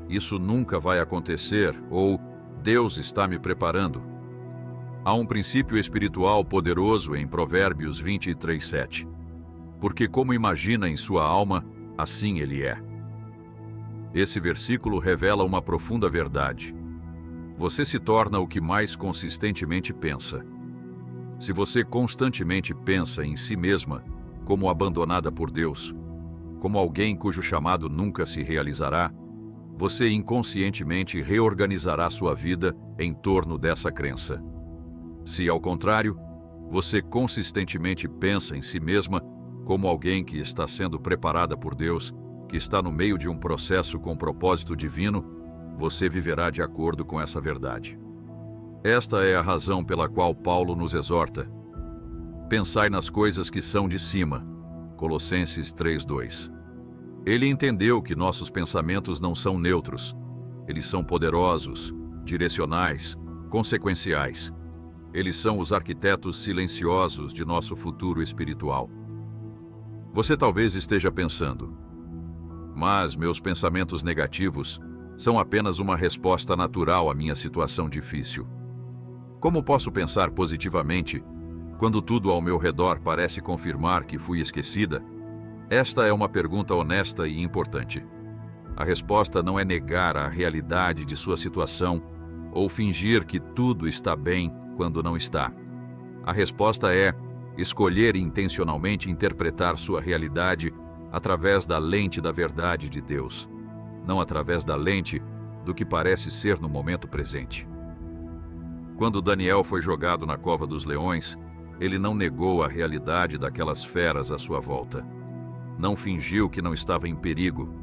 Isso nunca vai acontecer, ou Deus está me preparando. Há um princípio espiritual poderoso em Provérbios 23:7. Porque como imagina em sua alma, assim ele é. Esse versículo revela uma profunda verdade. Você se torna o que mais consistentemente pensa. Se você constantemente pensa em si mesma como abandonada por Deus, como alguém cujo chamado nunca se realizará, você inconscientemente reorganizará sua vida em torno dessa crença. Se, ao contrário, você consistentemente pensa em si mesma como alguém que está sendo preparada por Deus, que está no meio de um processo com propósito divino, você viverá de acordo com essa verdade. Esta é a razão pela qual Paulo nos exorta: pensai nas coisas que são de cima. Colossenses 3:2. Ele entendeu que nossos pensamentos não são neutros. Eles são poderosos, direcionais, consequenciais. Eles são os arquitetos silenciosos de nosso futuro espiritual. Você talvez esteja pensando: mas meus pensamentos negativos são apenas uma resposta natural à minha situação difícil. Como posso pensar positivamente quando tudo ao meu redor parece confirmar que fui esquecida? Esta é uma pergunta honesta e importante. A resposta não é negar a realidade de sua situação ou fingir que tudo está bem quando não está. A resposta é escolher intencionalmente interpretar sua realidade através da lente da verdade de Deus, não através da lente do que parece ser no momento presente. Quando Daniel foi jogado na cova dos leões, ele não negou a realidade daquelas feras à sua volta. Não fingiu que não estava em perigo,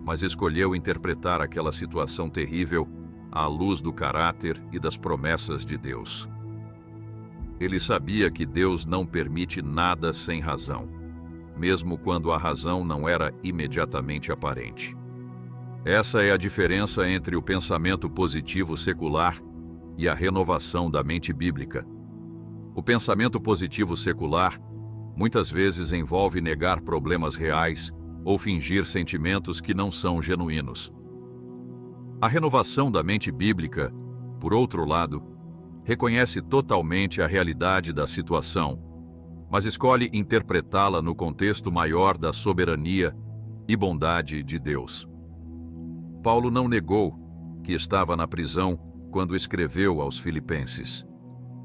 mas escolheu interpretar aquela situação terrível à luz do caráter e das promessas de Deus. Ele sabia que Deus não permite nada sem razão, mesmo quando a razão não era imediatamente aparente. Essa é a diferença entre o pensamento positivo secular e a renovação da mente bíblica. O pensamento positivo secular muitas vezes envolve negar problemas reais ou fingir sentimentos que não são genuínos. A renovação da mente bíblica, por outro lado, reconhece totalmente a realidade da situação, mas escolhe interpretá-la no contexto maior da soberania e bondade de Deus. Paulo não negou que estava na prisão quando escreveu aos Filipenses.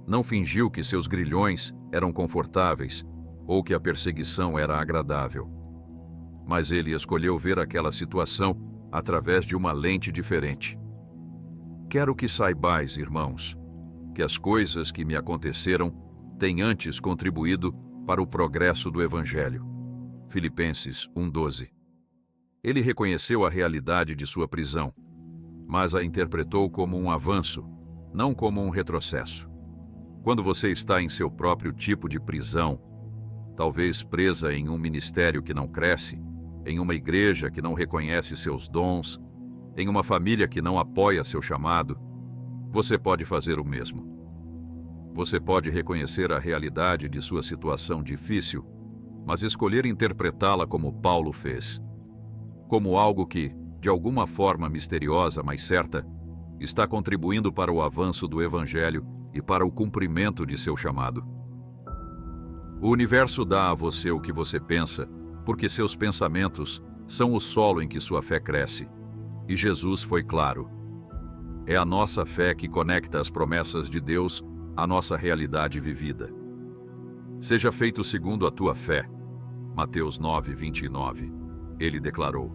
Não fingiu que seus grilhões eram confortáveis ou que a perseguição era agradável. Mas ele escolheu ver aquela situação através de uma lente diferente. Quero que saibais, irmãos, que as coisas que me aconteceram têm antes contribuído para o progresso do Evangelho. Filipenses 1:12. Ele reconheceu a realidade de sua prisão, mas a interpretou como um avanço, não como um retrocesso. Quando você está em seu próprio tipo de prisão, talvez presa em um ministério que não cresce, em uma igreja que não reconhece seus dons, em uma família que não apoia seu chamado, você pode fazer o mesmo. Você pode reconhecer a realidade de sua situação difícil, mas escolher interpretá-la como Paulo fez, como algo que, de alguma forma misteriosa, mas certa, está contribuindo para o avanço do Evangelho e para o cumprimento de seu chamado. O universo dá a você o que você pensa, porque seus pensamentos são o solo em que sua fé cresce. E Jesus foi claro. É a nossa fé que conecta as promessas de Deus à nossa realidade vivida. Seja feito segundo a tua fé. Mateus 9:29. Ele declarou: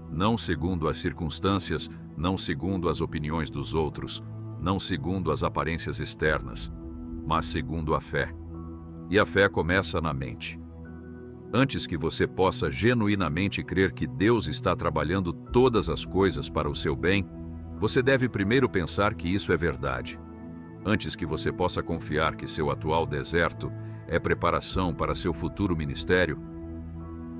não segundo as circunstâncias, não segundo as opiniões dos outros, não segundo as aparências externas, mas segundo a fé. E a fé começa na mente. Antes que você possa genuinamente crer que Deus está trabalhando todas as coisas para o seu bem, você deve primeiro pensar que isso é verdade. Antes que você possa confiar que seu atual deserto é preparação para seu futuro ministério,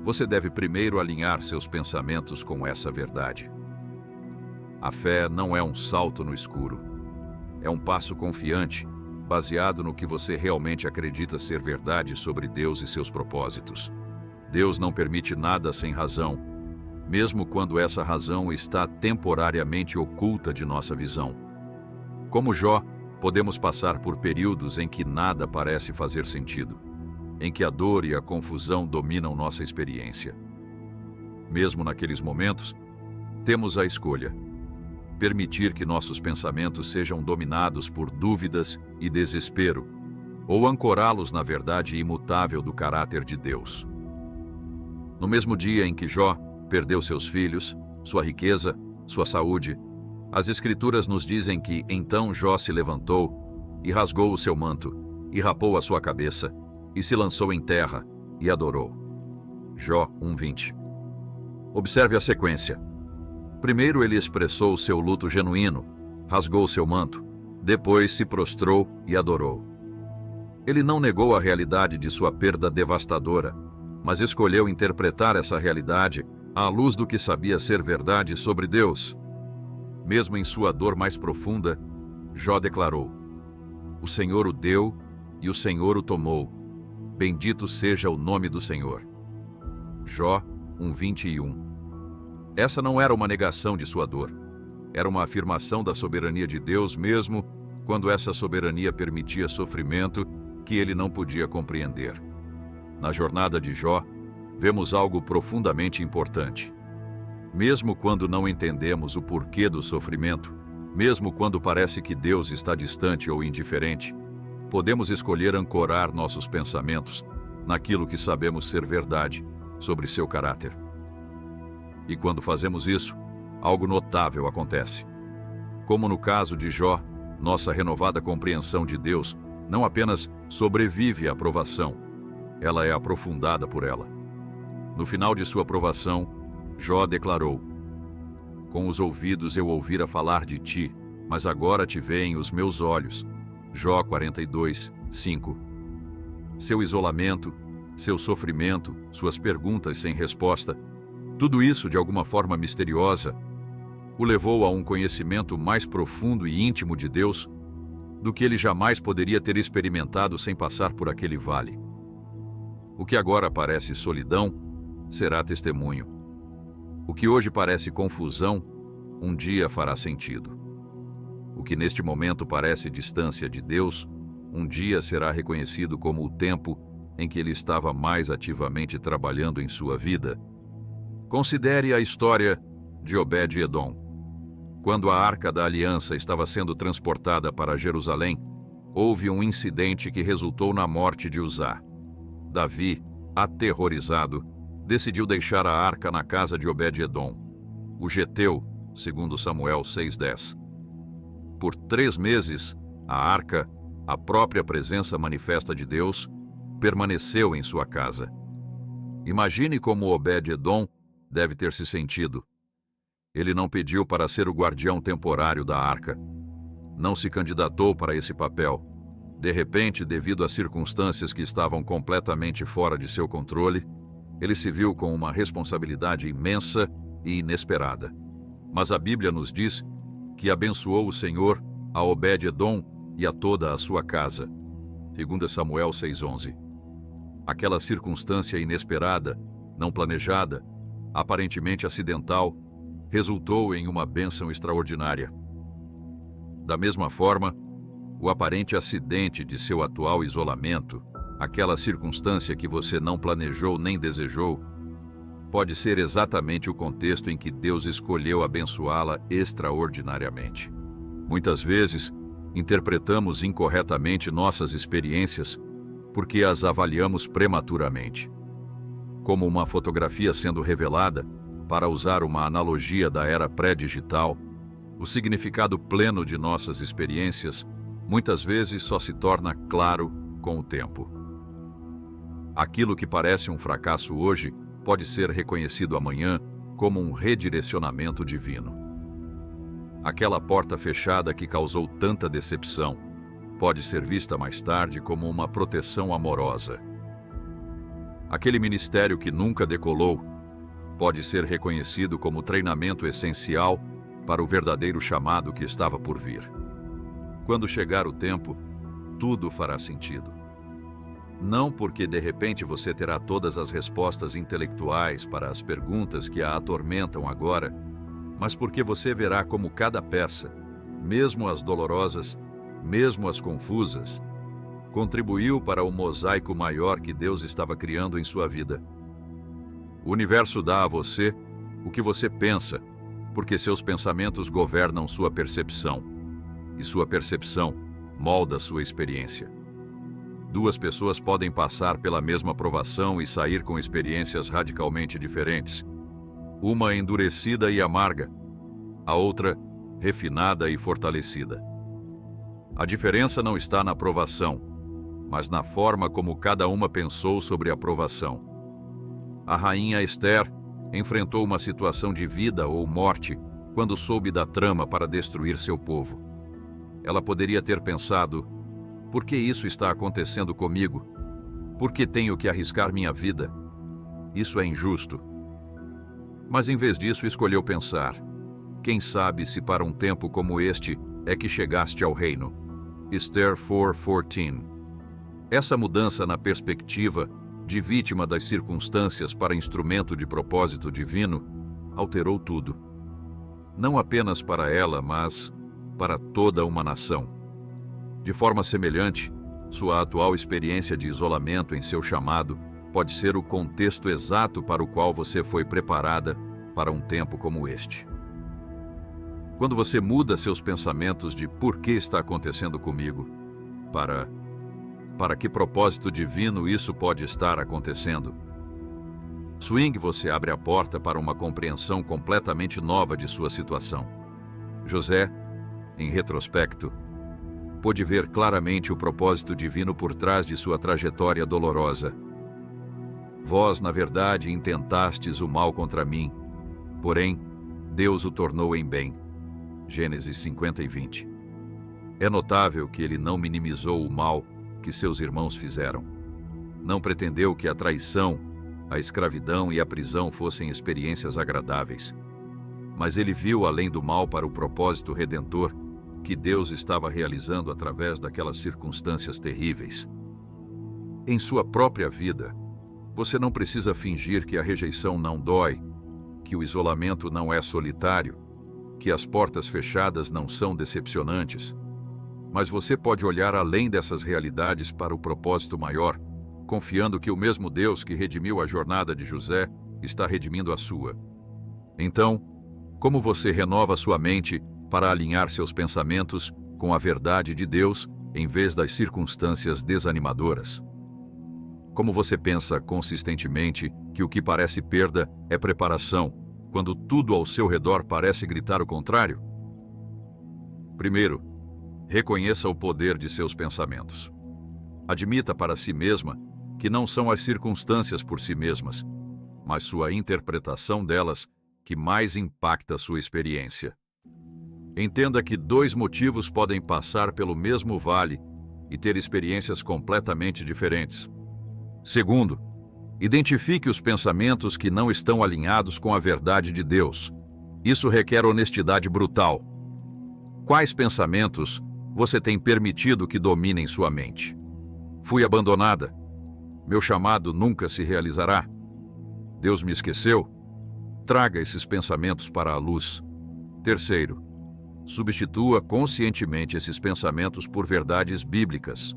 você deve primeiro alinhar seus pensamentos com essa verdade. A fé não é um salto no escuro. É um passo confiante, baseado no que você realmente acredita ser verdade sobre Deus e seus propósitos. Deus não permite nada sem razão, mesmo quando essa razão está temporariamente oculta de nossa visão. Como Jó, podemos passar por períodos em que nada parece fazer sentido, em que a dor e a confusão dominam nossa experiência. Mesmo naqueles momentos, temos a escolha: permitir que nossos pensamentos sejam dominados por dúvidas e desespero, ou ancorá-los na verdade imutável do caráter de Deus. No mesmo dia em que Jó perdeu seus filhos, sua riqueza, sua saúde, as Escrituras nos dizem que então Jó se levantou e rasgou o seu manto, e rapou a sua cabeça, e se lançou em terra, e adorou. Jó 1:20. Observe a sequência. Primeiro ele expressou seu luto genuíno, rasgou seu manto, depois se prostrou e adorou. Ele não negou a realidade de sua perda devastadora, mas escolheu interpretar essa realidade à luz do que sabia ser verdade sobre Deus. Mesmo em sua dor mais profunda, Jó declarou: o Senhor o deu e o Senhor o tomou. Bendito seja o nome do Senhor. Jó 1:21. Essa não era uma negação de sua dor. Era uma afirmação da soberania de Deus, mesmo quando essa soberania permitia sofrimento que ele não podia compreender. Na jornada de Jó, vemos algo profundamente importante. Mesmo quando não entendemos o porquê do sofrimento, mesmo quando parece que Deus está distante ou indiferente, podemos escolher ancorar nossos pensamentos naquilo que sabemos ser verdade sobre seu caráter. E quando fazemos isso, algo notável acontece. Como no caso de Jó, nossa renovada compreensão de Deus não apenas sobrevive à provação, ela é aprofundada por ela. No final de sua provação, Jó declarou: com os ouvidos eu ouvira falar de ti, mas agora te veem os meus olhos. Jó 42:5. Seu isolamento, seu sofrimento, suas perguntas sem resposta, tudo isso, de alguma forma misteriosa, o levou a um conhecimento mais profundo e íntimo de Deus do que ele jamais poderia ter experimentado sem passar por aquele vale. O que agora parece solidão, será testemunho. O que hoje parece confusão, um dia fará sentido. O que neste momento parece distância de Deus, um dia será reconhecido como o tempo em que ele estava mais ativamente trabalhando em sua vida. Considere a história de Obed-Edom. Quando a Arca da Aliança estava sendo transportada para Jerusalém, houve um incidente que resultou na morte de Uzá. Davi, aterrorizado, decidiu deixar a arca na casa de Obed-Edom, o geteu, segundo Samuel 6:10. Por 3 meses, a arca, a própria presença manifesta de Deus, permaneceu em sua casa. Imagine como Obed-Edom deve ter se sentido. Ele não pediu para ser o guardião temporário da arca. Não se candidatou para esse papel. De repente, devido a circunstâncias que estavam completamente fora de seu controle, ele se viu com uma responsabilidade imensa e inesperada. Mas a Bíblia nos diz que abençoou o Senhor a Obed-Edom e a toda a sua casa. 2 Samuel 6:11. Aquela circunstância inesperada, não planejada, aparentemente acidental, resultou em uma bênção extraordinária. Da mesma forma, o aparente acidente de seu atual isolamento, aquela circunstância que você não planejou nem desejou, pode ser exatamente o contexto em que Deus escolheu abençoá-la extraordinariamente. Muitas vezes, interpretamos incorretamente nossas experiências porque as avaliamos prematuramente. Como uma fotografia sendo revelada, para usar uma analogia da era pré-digital, o significado pleno de nossas experiências muitas vezes só se torna claro com o tempo. Aquilo que parece um fracasso hoje pode ser reconhecido amanhã como um redirecionamento divino. Aquela porta fechada que causou tanta decepção pode ser vista mais tarde como uma proteção amorosa. Aquele ministério que nunca decolou pode ser reconhecido como treinamento essencial para o verdadeiro chamado que estava por vir. Quando chegar o tempo, tudo fará sentido. Não porque de repente você terá todas as respostas intelectuais para as perguntas que a atormentam agora, mas porque você verá como cada peça, mesmo as dolorosas, mesmo as confusas, contribuiu para o mosaico maior que Deus estava criando em sua vida. O universo dá a você o que você pensa, porque seus pensamentos governam sua percepção, e sua percepção molda sua experiência. 2 pessoas podem passar pela mesma provação e sair com experiências radicalmente diferentes. Uma endurecida e amarga, a outra refinada e fortalecida. A diferença não está na provação, mas na forma como cada uma pensou sobre a provação. A rainha Esther enfrentou uma situação de vida ou morte quando soube da trama para destruir seu povo. Ela poderia ter pensado: por que isso está acontecendo comigo? Por que tenho que arriscar minha vida? Isso é injusto. Mas em vez disso escolheu pensar: quem sabe se para um tempo como este é que chegaste ao reino? Esther 4:14. Essa mudança na perspectiva de vítima das circunstâncias para instrumento de propósito divino alterou tudo. Não apenas para ela, mas para toda uma nação. De forma semelhante, sua atual experiência de isolamento em seu chamado pode ser o contexto exato para o qual você foi preparada para um tempo como este. Quando você muda seus pensamentos de por que está acontecendo comigo, para que propósito divino isso pode estar acontecendo, você abre a porta para uma compreensão completamente nova de sua situação. José, em retrospecto, pôde ver claramente o propósito divino por trás de sua trajetória dolorosa. Vós, na verdade, intentastes o mal contra mim, porém, Deus o tornou em bem. Gênesis 50:20. É notável que ele não minimizou o mal que seus irmãos fizeram. Não pretendeu que a traição, a escravidão e a prisão fossem experiências agradáveis. Mas ele viu além do mal para o propósito redentor que Deus estava realizando através daquelas circunstâncias terríveis. Em sua própria vida, você não precisa fingir que a rejeição não dói, que o isolamento não é solitário, que as portas fechadas não são decepcionantes. Mas você pode olhar além dessas realidades para o propósito maior, confiando que o mesmo Deus que redimiu a jornada de José está redimindo a sua. Então, como você renova sua mente para alinhar seus pensamentos com a verdade de Deus em vez das circunstâncias desanimadoras? Como você pensa consistentemente que o que parece perda é preparação, quando tudo ao seu redor parece gritar o contrário? Primeiro, reconheça o poder de seus pensamentos. Admita para si mesma que não são as circunstâncias por si mesmas, mas sua interpretação delas que mais impacta sua experiência. Entenda que dois motivos podem passar pelo mesmo vale e ter experiências completamente diferentes. Segundo, identifique os pensamentos que não estão alinhados com a verdade de Deus. Isso requer honestidade brutal. Quais pensamentos você tem permitido que dominem sua mente? Fui abandonada. Meu chamado nunca se realizará. Deus me esqueceu? Traga esses pensamentos para a luz. Terceiro, substitua conscientemente esses pensamentos por verdades bíblicas.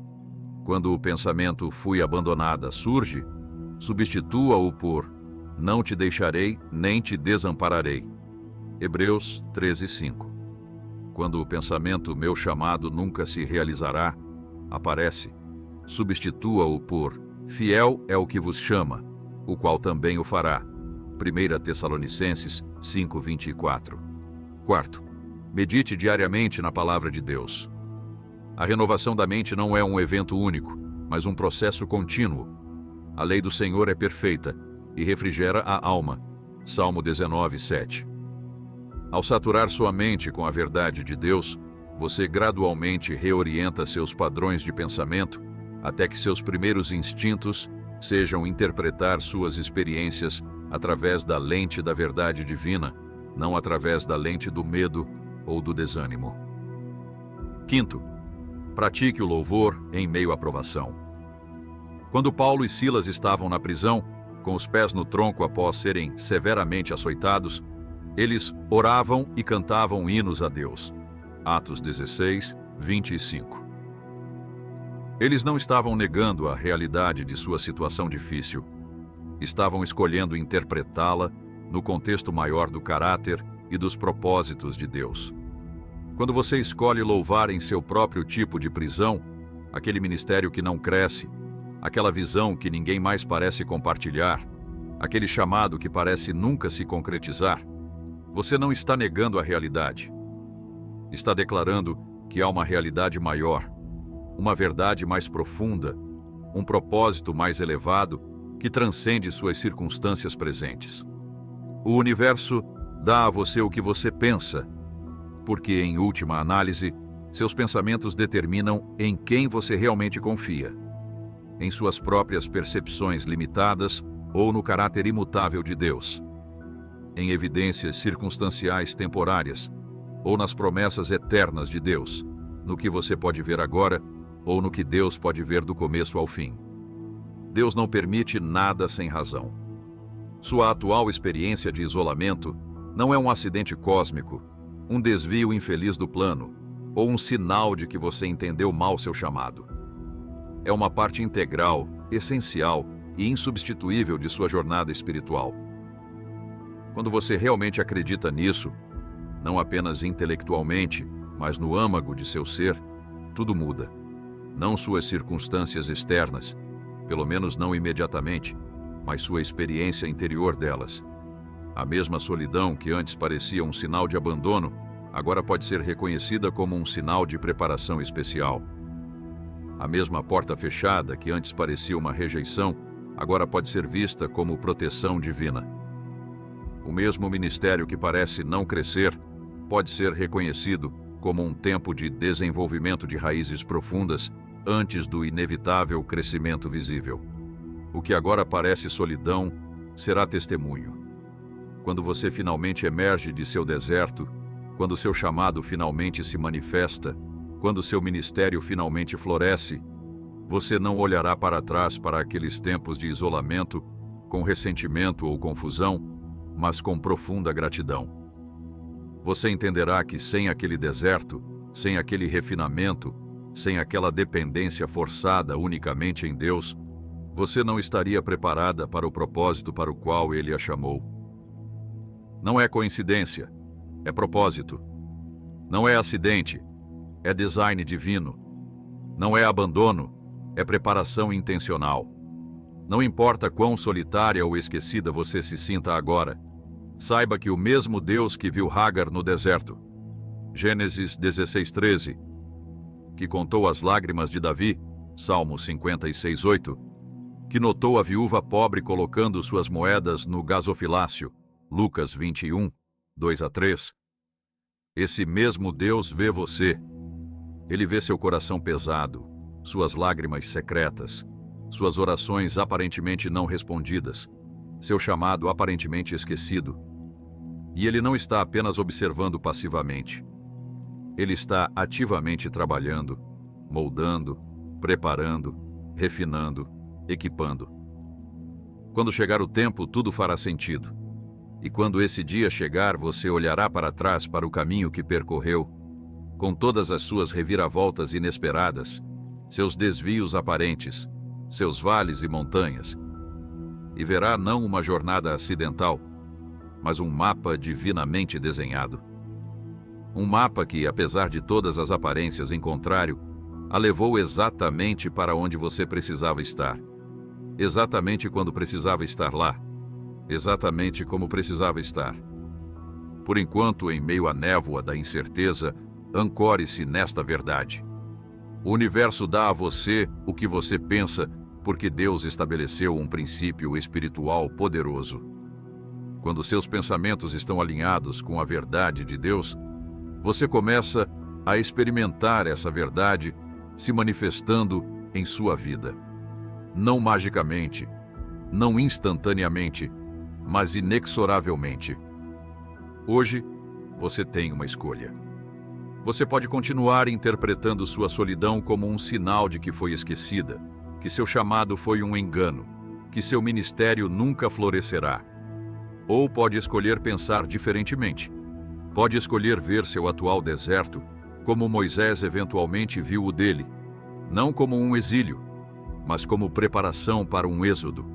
Quando o pensamento "fui abandonada" surge, substitua-o por "não te deixarei nem te desampararei". Hebreus 13:5. Quando o pensamento "meu chamado nunca se realizará" aparece, substitua-o por "fiel é o que vos chama, o qual também o fará". 1 Tessalonicenses 5:24. Quarto, medite diariamente na palavra de Deus. A renovação da mente não é um evento único, mas um processo contínuo. A lei do Senhor é perfeita e refrigera a alma. Salmo 19:7. Ao saturar sua mente com a verdade de Deus, você gradualmente reorienta seus padrões de pensamento até que seus primeiros instintos sejam interpretar suas experiências através da lente da verdade divina, não através da lente do medo ou do desânimo. Quinto, pratique o louvor em meio à provação. Quando Paulo e Silas estavam na prisão, com os pés no tronco após serem severamente açoitados, eles oravam e cantavam hinos a Deus. Atos 16:25. Eles não estavam negando a realidade de sua situação difícil. Estavam escolhendo interpretá-la no contexto maior do caráter e dos propósitos de Deus. Quando você escolhe louvar em seu próprio tipo de prisão, aquele ministério que não cresce, aquela visão que ninguém mais parece compartilhar, aquele chamado que parece nunca se concretizar, você não está negando a realidade. Está declarando que há uma realidade maior, uma verdade mais profunda, um propósito mais elevado que transcende suas circunstâncias presentes. O universo dá a você o que você pensa, porque, em última análise, seus pensamentos determinam em quem você realmente confia, em suas próprias percepções limitadas ou no caráter imutável de Deus, em evidências circunstanciais temporárias ou nas promessas eternas de Deus, no que você pode ver agora ou no que Deus pode ver do começo ao fim. Deus não permite nada sem razão. Sua atual experiência de isolamento não é um acidente cósmico, um desvio infeliz do plano, ou um sinal de que você entendeu mal seu chamado. É uma parte integral, essencial e insubstituível de sua jornada espiritual. Quando você realmente acredita nisso, não apenas intelectualmente, mas no âmago de seu ser, tudo muda. Não suas circunstâncias externas, pelo menos não imediatamente, mas sua experiência interior delas. A mesma solidão que antes parecia um sinal de abandono, agora pode ser reconhecida como um sinal de preparação especial. A mesma porta fechada que antes parecia uma rejeição, agora pode ser vista como proteção divina. O mesmo ministério que parece não crescer, pode ser reconhecido como um tempo de desenvolvimento de raízes profundas antes do inevitável crescimento visível. O que agora parece solidão será testemunho. Quando você finalmente emerge de seu deserto, quando seu chamado finalmente se manifesta, quando seu ministério finalmente floresce, você não olhará para trás para aqueles tempos de isolamento com ressentimento ou confusão, mas com profunda gratidão. Você entenderá que sem aquele deserto, sem aquele refinamento, sem aquela dependência forçada unicamente em Deus, você não estaria preparada para o propósito para o qual Ele a chamou. Não é coincidência, é propósito. Não é acidente, é design divino. Não é abandono, é preparação intencional. Não importa quão solitária ou esquecida você se sinta agora, saiba que o mesmo Deus que viu Hagar no deserto Gênesis 16:13, que contou as lágrimas de Davi, Salmo 56:8, que notou a viúva pobre colocando suas moedas no gasofilácio, Lucas 21, 2-3. Esse mesmo Deus vê você. Ele vê seu coração pesado, suas lágrimas secretas, suas orações aparentemente não respondidas, seu chamado aparentemente esquecido. E ele não está apenas observando passivamente. Ele está ativamente trabalhando, moldando, preparando, refinando, equipando. Quando chegar o tempo, tudo fará sentido. E quando esse dia chegar, você olhará para trás para o caminho que percorreu, com todas as suas reviravoltas inesperadas, seus desvios aparentes, seus vales e montanhas, e verá não uma jornada acidental, mas um mapa divinamente desenhado. Um mapa que, apesar de todas as aparências em contrário, a levou exatamente para onde você precisava estar. Exatamente quando precisava estar lá. Exatamente como precisava estar. Por enquanto, em meio à névoa da incerteza, ancore-se nesta verdade. O universo dá a você o que você pensa, porque Deus estabeleceu um princípio espiritual poderoso. Quando seus pensamentos estão alinhados com a verdade de Deus, você começa a experimentar essa verdade se manifestando em sua vida. Não magicamente, não instantaneamente, mas inexoravelmente. Hoje, você tem uma escolha. Você pode continuar interpretando sua solidão como um sinal de que foi esquecida, que seu chamado foi um engano, que seu ministério nunca florescerá. Ou pode escolher pensar diferentemente. Pode escolher ver seu atual deserto como Moisés eventualmente viu o dele, não como um exílio, mas como preparação para um êxodo.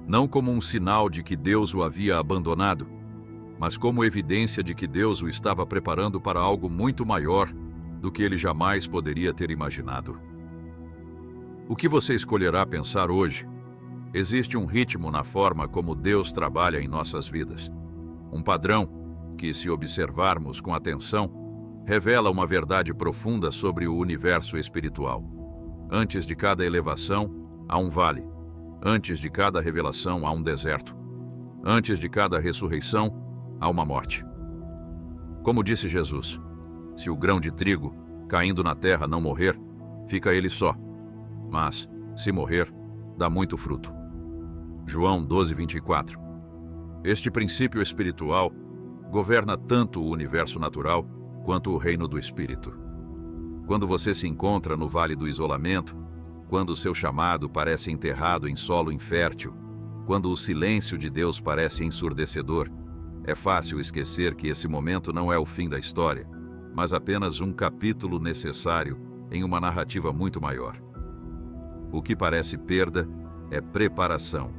Não como um sinal de que Deus o havia abandonado, mas como evidência de que Deus o estava preparando para algo muito maior do que ele jamais poderia ter imaginado. O que você escolherá pensar hoje? Existe um ritmo na forma como Deus trabalha em nossas vidas. Um padrão que, se observarmos com atenção, revela uma verdade profunda sobre o universo espiritual. Antes de cada elevação, há um vale. Antes de cada revelação, há um deserto. Antes de cada ressurreição, há uma morte. Como disse Jesus, se o grão de trigo, caindo na terra, não morrer, fica ele só. Mas, se morrer, dá muito fruto. João 12:24. Este princípio espiritual governa tanto o universo natural quanto o reino do Espírito. Quando você se encontra no vale do isolamento, quando o seu chamado parece enterrado em solo infértil, quando o silêncio de Deus parece ensurdecedor, é fácil esquecer que esse momento não é o fim da história, mas apenas um capítulo necessário em uma narrativa muito maior. O que parece perda é preparação.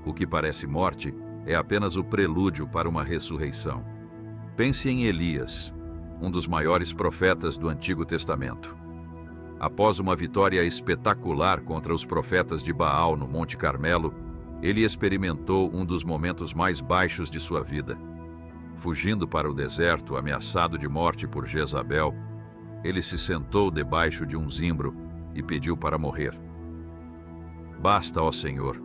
O que parece morte é apenas o prelúdio para uma ressurreição. Pense em Elias, um dos maiores profetas do Antigo Testamento. Após uma vitória espetacular contra os profetas de Baal no Monte Carmelo, ele experimentou um dos momentos mais baixos de sua vida. Fugindo para o deserto, ameaçado de morte por Jezabel, ele se sentou debaixo de um zimbro e pediu para morrer. Basta, ó Senhor,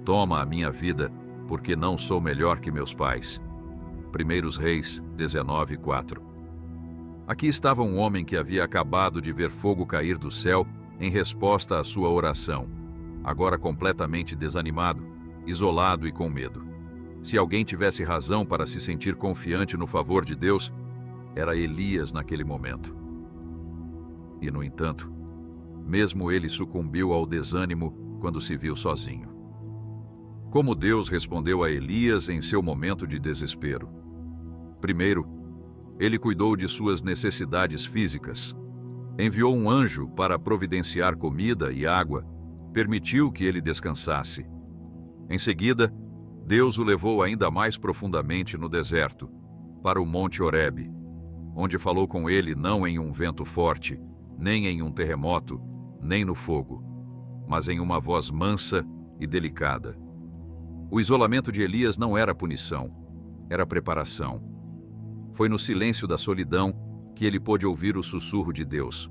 toma a minha vida, porque não sou melhor que meus pais. 1 Reis 19:4. Aqui estava um homem que havia acabado de ver fogo cair do céu em resposta à sua oração, agora completamente desanimado, isolado e com medo. Se alguém tivesse razão para se sentir confiante no favor de Deus, era Elias naquele momento. E, no entanto, mesmo ele sucumbiu ao desânimo quando se viu sozinho. Como Deus respondeu a Elias em seu momento de desespero? Primeiro, ele cuidou de suas necessidades físicas. Enviou um anjo para providenciar comida e água, permitiu que ele descansasse. Em seguida, Deus o levou ainda mais profundamente no deserto, para o Monte Horebe, onde falou com ele não em um vento forte, nem em um terremoto, nem no fogo, mas em uma voz mansa e delicada. O isolamento de Elias não era punição, era preparação. Foi no silêncio da solidão que ele pôde ouvir o sussurro de Deus.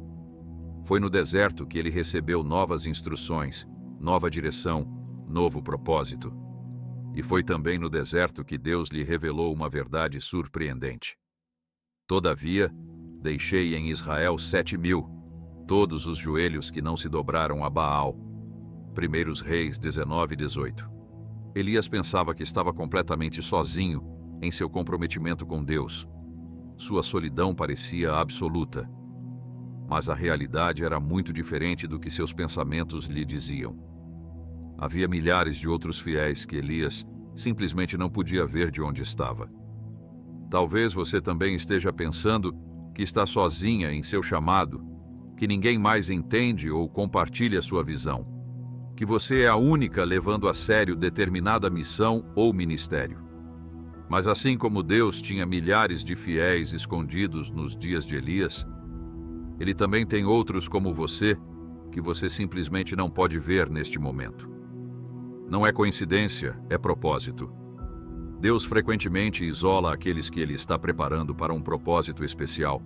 Foi no deserto que ele recebeu novas instruções, nova direção, novo propósito. E foi também no deserto que Deus lhe revelou uma verdade surpreendente. Todavia, deixei em Israel 7.000, todos os joelhos que não se dobraram a Baal. 1 Reis 19:18. Elias pensava que estava completamente sozinho em seu comprometimento com Deus. Sua solidão parecia absoluta. Mas a realidade era muito diferente do que seus pensamentos lhe diziam. Havia milhares de outros fiéis que Elias simplesmente não podia ver de onde estava. Talvez você também esteja pensando que está sozinha em seu chamado, que ninguém mais entende ou compartilha sua visão, que você é a única levando a sério determinada missão ou ministério. Mas assim como Deus tinha milhares de fiéis escondidos nos dias de Elias, Ele também tem outros como você, que você simplesmente não pode ver neste momento. Não é coincidência, é propósito. Deus frequentemente isola aqueles que Ele está preparando para um propósito especial,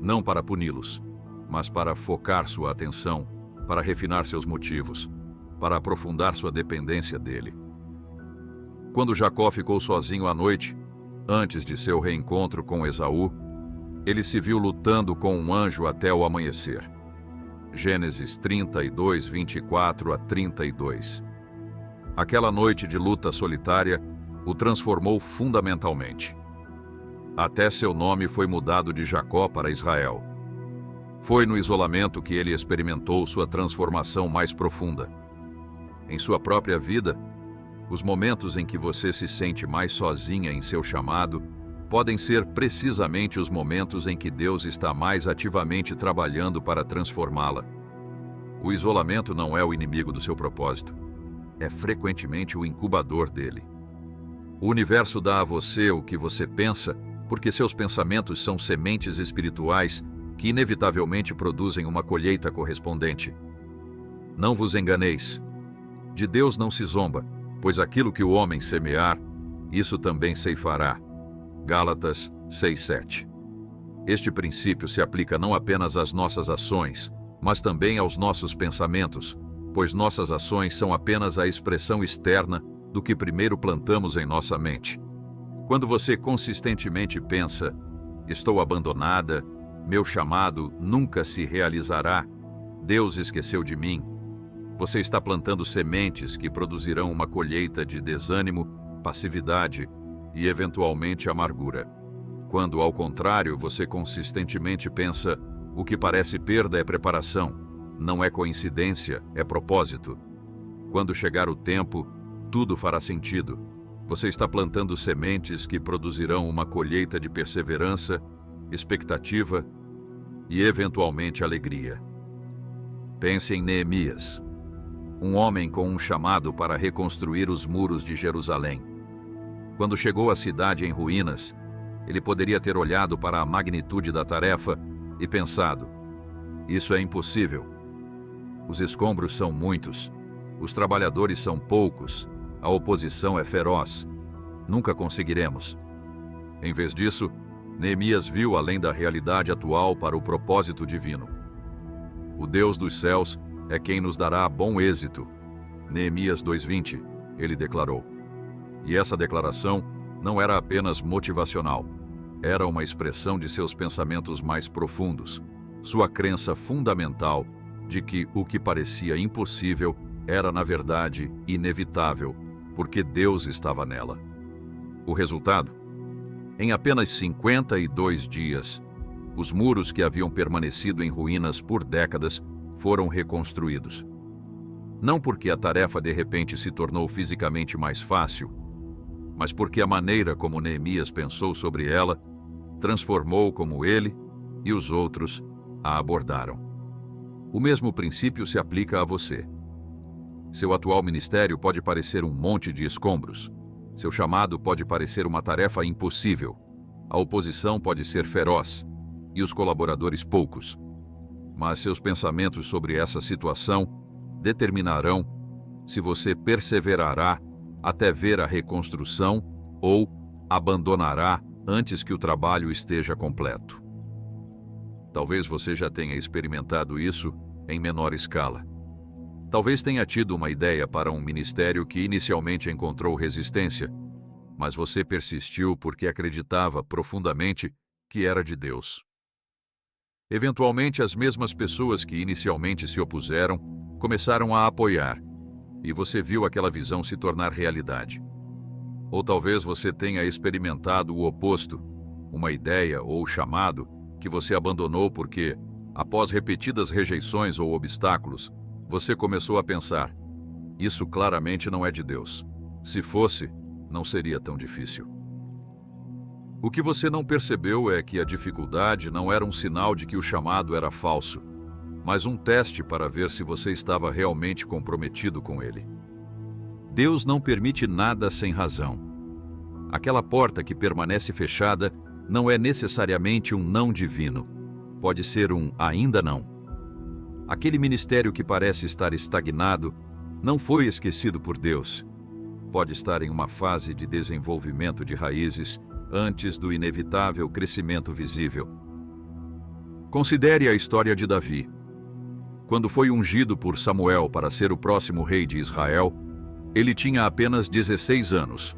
não para puni-los, mas para focar sua atenção, para refinar seus motivos, para aprofundar sua dependência dele. Quando Jacó ficou sozinho à noite, antes de seu reencontro com Esaú, ele se viu lutando com um anjo até o amanhecer. Gênesis 32, 24 a 32. Aquela noite de luta solitária o transformou fundamentalmente. Até seu nome foi mudado de Jacó para Israel. Foi no isolamento que ele experimentou sua transformação mais profunda. Em sua própria vida, os momentos em que você se sente mais sozinha em seu chamado podem ser precisamente os momentos em que Deus está mais ativamente trabalhando para transformá-la. O isolamento não é o inimigo do seu propósito, é frequentemente o incubador dele. O universo dá a você o que você pensa, porque seus pensamentos são sementes espirituais que inevitavelmente produzem uma colheita correspondente. Não vos enganeis. De Deus não se zomba, pois aquilo que o homem semear, isso também ceifará. Gálatas 6:7. Este princípio se aplica não apenas às nossas ações, mas também aos nossos pensamentos, pois nossas ações são apenas a expressão externa do que primeiro plantamos em nossa mente. Quando você consistentemente pensa, estou abandonada, meu chamado nunca se realizará, Deus esqueceu de mim, você está plantando sementes que produzirão uma colheita de desânimo, passividade e, eventualmente, amargura. Quando, ao contrário, você consistentemente pensa, o que parece perda é preparação, não é coincidência, é propósito. Quando chegar o tempo, tudo fará sentido. Você está plantando sementes que produzirão uma colheita de perseverança, expectativa e, eventualmente, alegria. Pense em Neemias, um homem com um chamado para reconstruir os muros de Jerusalém. Quando chegou à cidade em ruínas, ele poderia ter olhado para a magnitude da tarefa e pensado, isso é impossível. Os escombros são muitos, os trabalhadores são poucos, a oposição é feroz. Nunca conseguiremos. Em vez disso, Neemias viu além da realidade atual para o propósito divino. O Deus dos céus é quem nos dará bom êxito. Neemias 2:20, ele declarou. E essa declaração não era apenas motivacional, era uma expressão de seus pensamentos mais profundos, sua crença fundamental de que o que parecia impossível era, na verdade, inevitável, porque Deus estava nela. O resultado? Em apenas 52 dias, os muros que haviam permanecido em ruínas por décadas foram reconstruídos. Não porque a tarefa de repente se tornou fisicamente mais fácil, mas porque a maneira como Neemias pensou sobre ela transformou como ele e os outros a abordaram. O mesmo princípio se aplica a você. Seu atual ministério pode parecer um monte de escombros. Seu chamado pode parecer uma tarefa impossível. A oposição pode ser feroz e os colaboradores poucos. Mas seus pensamentos sobre essa situação determinarão se você perseverará até ver a reconstrução ou abandonará antes que o trabalho esteja completo. Talvez você já tenha experimentado isso em menor escala. Talvez tenha tido uma ideia para um ministério que inicialmente encontrou resistência, mas você persistiu porque acreditava profundamente que era de Deus. Eventualmente, as mesmas pessoas que inicialmente se opuseram começaram a apoiar, e você viu aquela visão se tornar realidade. Ou talvez você tenha experimentado o oposto, uma ideia ou chamado que você abandonou porque, após repetidas rejeições ou obstáculos, você começou a pensar: isso claramente não é de Deus. Se fosse, não seria tão difícil. O que você não percebeu é que a dificuldade não era um sinal de que o chamado era falso, mas um teste para ver se você estava realmente comprometido com ele. Deus não permite nada sem razão. Aquela porta que permanece fechada não é necessariamente um não divino. Pode ser um ainda não. Aquele ministério que parece estar estagnado não foi esquecido por Deus. Pode estar em uma fase de desenvolvimento de raízes antes do inevitável crescimento visível. Considere a história de Davi. Quando foi ungido por Samuel para ser o próximo rei de Israel, ele tinha apenas 16 anos.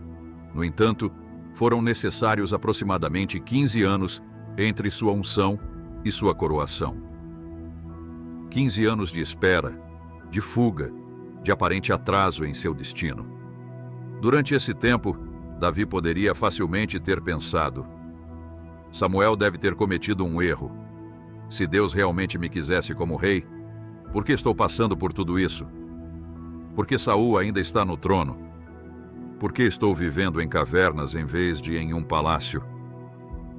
No entanto, foram necessários aproximadamente 15 anos entre sua unção e sua coroação. 15 anos de espera, de fuga, de aparente atraso em seu destino. Durante esse tempo, Davi poderia facilmente ter pensado: Samuel deve ter cometido um erro. Se Deus realmente me quisesse como rei, por que estou passando por tudo isso? Por que Saul ainda está no trono? Por que estou vivendo em cavernas em vez de em um palácio?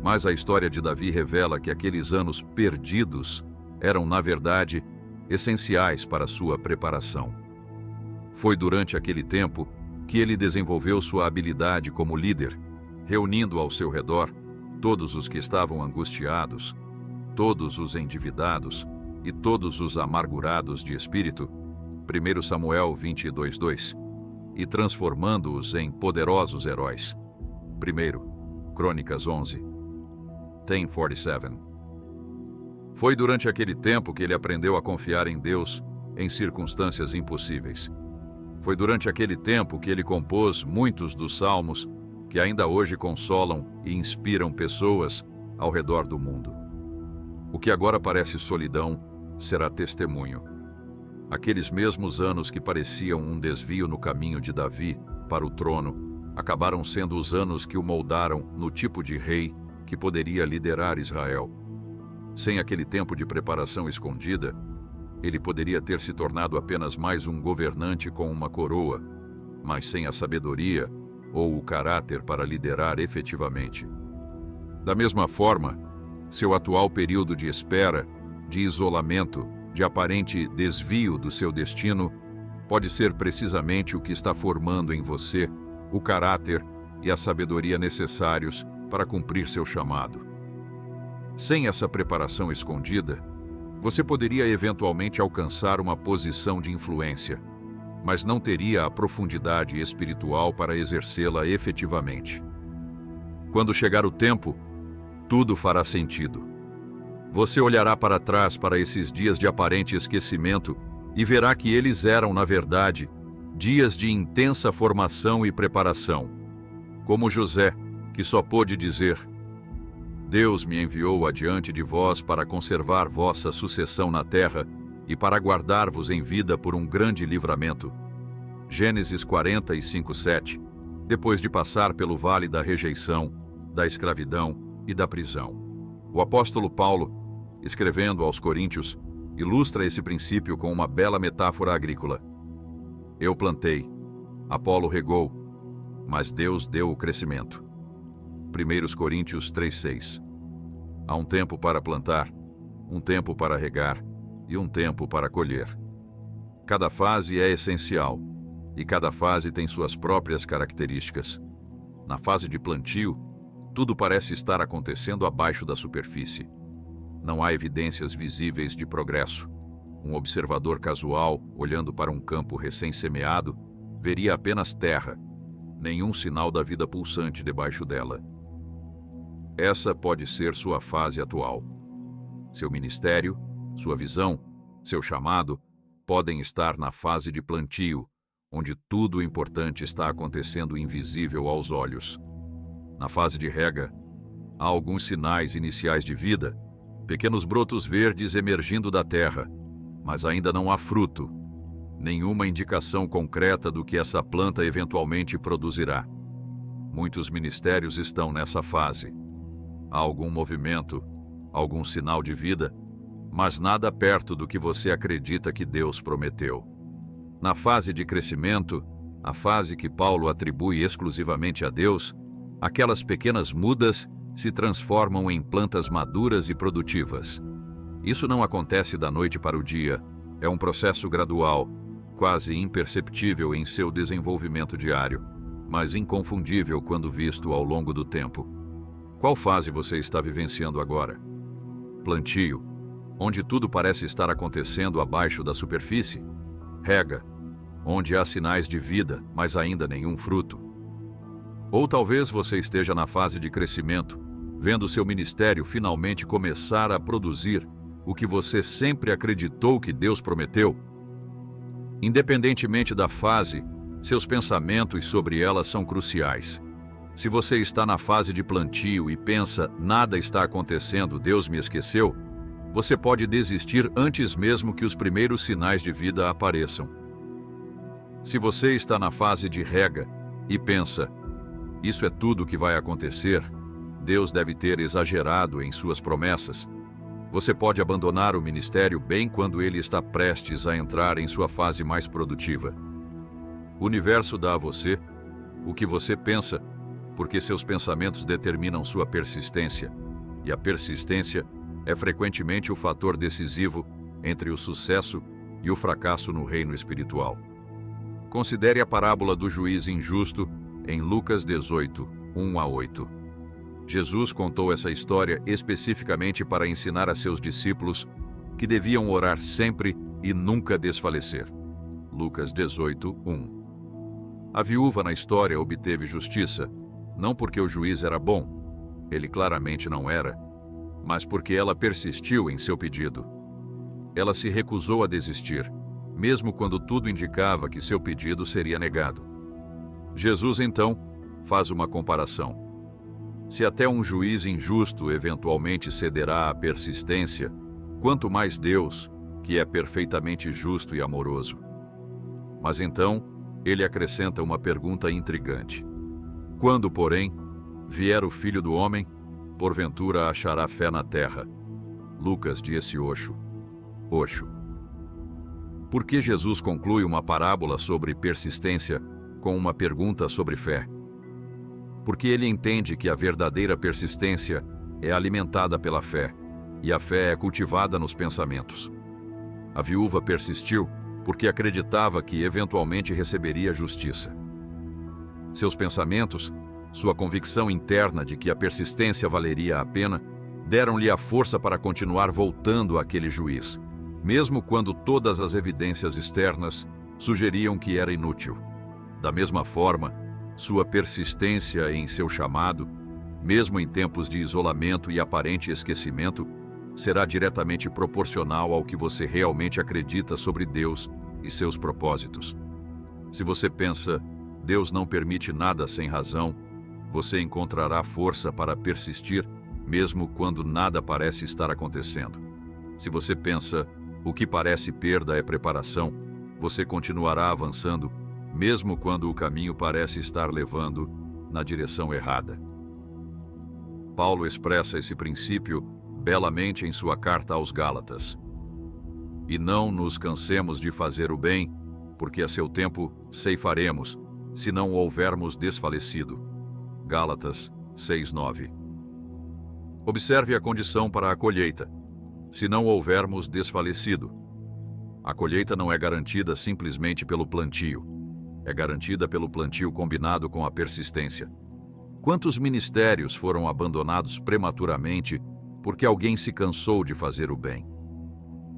Mas a história de Davi revela que aqueles anos perdidos eram, na verdade, essenciais para sua preparação. Foi durante aquele tempo que ele desenvolveu sua habilidade como líder, reunindo ao seu redor todos os que estavam angustiados, todos os endividados e todos os amargurados de espírito, 1 Samuel 22:2, e transformando-os em poderosos heróis. 1 Crônicas 11, 10:47. Foi durante aquele tempo que ele aprendeu a confiar em Deus em circunstâncias impossíveis. Foi durante aquele tempo que ele compôs muitos dos salmos que ainda hoje consolam e inspiram pessoas ao redor do mundo. O que agora parece solidão será testemunho. Aqueles mesmos anos que pareciam um desvio no caminho de Davi para o trono acabaram sendo os anos que o moldaram no tipo de rei que poderia liderar Israel. Sem aquele tempo de preparação escondida, ele poderia ter se tornado apenas mais um governante com uma coroa, mas sem a sabedoria ou o caráter para liderar efetivamente. Da mesma forma, seu atual período de espera, de isolamento, de aparente desvio do seu destino, pode ser precisamente o que está formando em você o caráter e a sabedoria necessários para cumprir seu chamado. Sem essa preparação escondida, você poderia eventualmente alcançar uma posição de influência, mas não teria a profundidade espiritual para exercê-la efetivamente. Quando chegar o tempo, tudo fará sentido. Você olhará para trás para esses dias de aparente esquecimento e verá que eles eram, na verdade, dias de intensa formação e preparação. Como José, que só pôde dizer: Deus me enviou adiante de vós para conservar vossa sucessão na terra e para guardar-vos em vida por um grande livramento. Gênesis 45:7, depois de passar pelo vale da rejeição, da escravidão e da prisão. O apóstolo Paulo, escrevendo aos Coríntios, ilustra esse princípio com uma bela metáfora agrícola. Eu plantei, Apolo regou, mas Deus deu o crescimento. 1 Coríntios 3:6. Há um tempo para plantar, um tempo para regar e um tempo para colher. Cada fase é essencial, e cada fase tem suas próprias características. Na fase de plantio, tudo parece estar acontecendo abaixo da superfície. Não há evidências visíveis de progresso. Um observador casual, olhando para um campo recém-semeado, veria apenas terra, nenhum sinal da vida pulsante debaixo dela. Essa pode ser sua fase atual. Seu ministério, sua visão, seu chamado podem estar na fase de plantio, onde tudo o importante está acontecendo invisível aos olhos. Na fase de rega, há alguns sinais iniciais de vida, pequenos brotos verdes emergindo da terra, mas ainda não há fruto, nenhuma indicação concreta do que essa planta eventualmente produzirá. Muitos ministérios estão nessa fase. Há algum movimento, algum sinal de vida, mas nada perto do que você acredita que Deus prometeu. Na fase de crescimento, a fase que Paulo atribui exclusivamente a Deus, aquelas pequenas mudas se transformam em plantas maduras e produtivas. Isso não acontece da noite para o dia, é um processo gradual, quase imperceptível em seu desenvolvimento diário, mas inconfundível quando visto ao longo do tempo. Qual fase você está vivenciando agora? Plantio, onde tudo parece estar acontecendo abaixo da superfície. Rega, onde há sinais de vida, mas ainda nenhum fruto. Ou talvez você esteja na fase de crescimento, vendo seu ministério finalmente começar a produzir o que você sempre acreditou que Deus prometeu. Independentemente da fase, seus pensamentos sobre ela são cruciais. Se você está na fase de plantio e pensa, nada está acontecendo, Deus me esqueceu, você pode desistir antes mesmo que os primeiros sinais de vida apareçam. Se você está na fase de rega e pensa, isso é tudo o que vai acontecer, Deus deve ter exagerado em suas promessas, você pode abandonar o ministério bem quando ele está prestes a entrar em sua fase mais produtiva. O universo dá a você o que você pensa, porque seus pensamentos determinam sua persistência, e a persistência é frequentemente o fator decisivo entre o sucesso e o fracasso no reino espiritual. Considere a parábola do juiz injusto em Lucas 18, 1-8. Jesus contou essa história especificamente para ensinar a seus discípulos que deviam orar sempre e nunca desfalecer. Lucas 18, 1. A viúva na história obteve justiça, não porque o juiz era bom, ele claramente não era, mas porque ela persistiu em seu pedido. Ela se recusou a desistir, mesmo quando tudo indicava que seu pedido seria negado. Jesus, então, faz uma comparação. Se até um juiz injusto eventualmente cederá à persistência, quanto mais Deus, que é perfeitamente justo e amoroso. Mas então, ele acrescenta uma pergunta intrigante. Quando, porém, vier o Filho do Homem, porventura achará fé na terra? Lucas 18, 8. Por que Jesus conclui uma parábola sobre persistência com uma pergunta sobre fé? Porque ele entende que a verdadeira persistência é alimentada pela fé, e a fé é cultivada nos pensamentos. A viúva persistiu porque acreditava que eventualmente receberia justiça. Seus pensamentos, sua convicção interna de que a persistência valeria a pena, deram-lhe a força para continuar voltando àquele juiz, mesmo quando todas as evidências externas sugeriam que era inútil. Da mesma forma, sua persistência em seu chamado, mesmo em tempos de isolamento e aparente esquecimento, será diretamente proporcional ao que você realmente acredita sobre Deus e seus propósitos. Se você pensa, Deus não permite nada sem razão, você encontrará força para persistir, mesmo quando nada parece estar acontecendo. Se você pensa, o que parece perda é preparação, você continuará avançando, mesmo quando o caminho parece estar levando na direção errada. Paulo expressa esse princípio belamente em sua carta aos Gálatas. E não nos cansemos de fazer o bem, porque a seu tempo ceifaremos, se não houvermos desfalecido. Gálatas 6:9. Observe a condição para a colheita, se não houvermos desfalecido. A colheita não é garantida simplesmente pelo plantio. É garantida pelo plantio combinado com a persistência. Quantos ministérios foram abandonados prematuramente porque alguém se cansou de fazer o bem?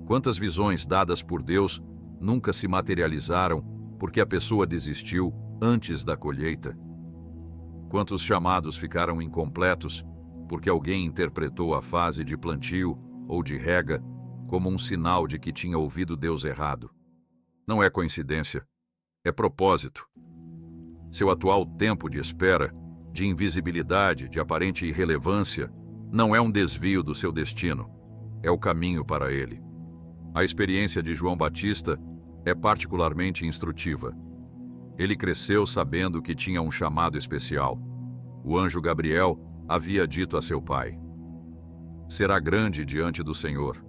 Quantas visões dadas por Deus nunca se materializaram porque a pessoa desistiu antes da colheita? Quantos chamados ficaram incompletos porque alguém interpretou a fase de plantio ou de rega como um sinal de que tinha ouvido Deus errado. Não é coincidência, é propósito. Seu atual tempo de espera, de invisibilidade, de aparente irrelevância, não é um desvio do seu destino, é o caminho para ele. A experiência de João Batista é particularmente instrutiva. Ele cresceu sabendo que tinha um chamado especial. O anjo Gabriel havia dito a seu pai: será grande diante do Senhor,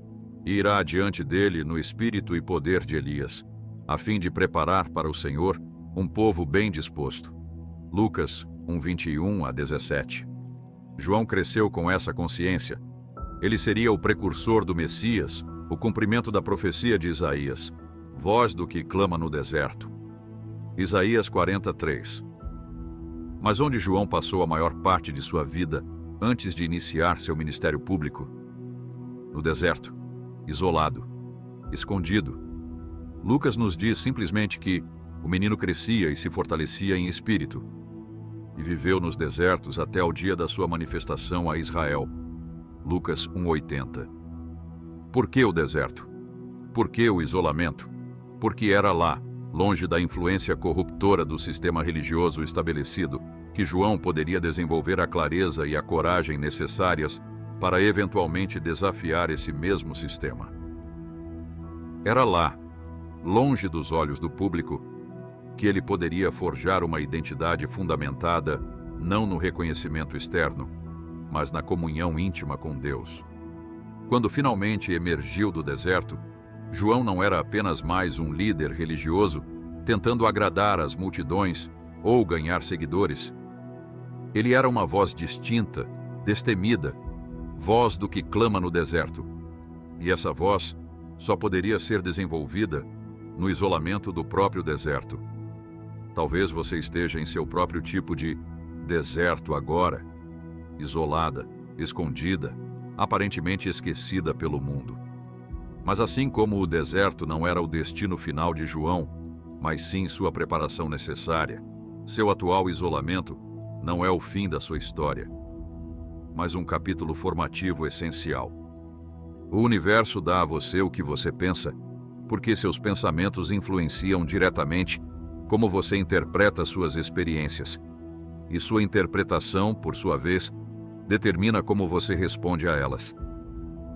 e irá diante dele no espírito e poder de Elias, a fim de preparar para o Senhor um povo bem disposto. Lucas 1:21-17. João cresceu com essa consciência. Ele seria o precursor do Messias, o cumprimento da profecia de Isaías, voz do que clama no deserto. Isaías 43. Mas onde João passou a maior parte de sua vida antes de iniciar seu ministério público? No deserto, isolado, escondido. Lucas nos diz simplesmente que o menino crescia e se fortalecia em espírito, e viveu nos desertos até o dia da sua manifestação a Israel. Lucas 1:80. Por que o deserto? Por que o isolamento? Porque era lá, longe da influência corruptora do sistema religioso estabelecido, que João poderia desenvolver a clareza e a coragem necessárias para eventualmente desafiar esse mesmo sistema. Era lá, longe dos olhos do público, que ele poderia forjar uma identidade fundamentada não no reconhecimento externo, mas na comunhão íntima com Deus. Quando finalmente emergiu do deserto, João não era apenas mais um líder religioso tentando agradar as multidões ou ganhar seguidores. Ele era uma voz distinta, destemida, voz do que clama no deserto. E essa voz só poderia ser desenvolvida no isolamento do próprio deserto. Talvez você esteja em seu próprio tipo de deserto agora, isolada, escondida, aparentemente esquecida pelo mundo. Mas assim como o deserto não era o destino final de João, mas sim sua preparação necessária, seu atual isolamento não é o fim da sua história, mas um capítulo formativo essencial. O universo dá a você o que você pensa, porque seus pensamentos influenciam diretamente como você interpreta suas experiências. E sua interpretação, por sua vez, determina como você responde a elas.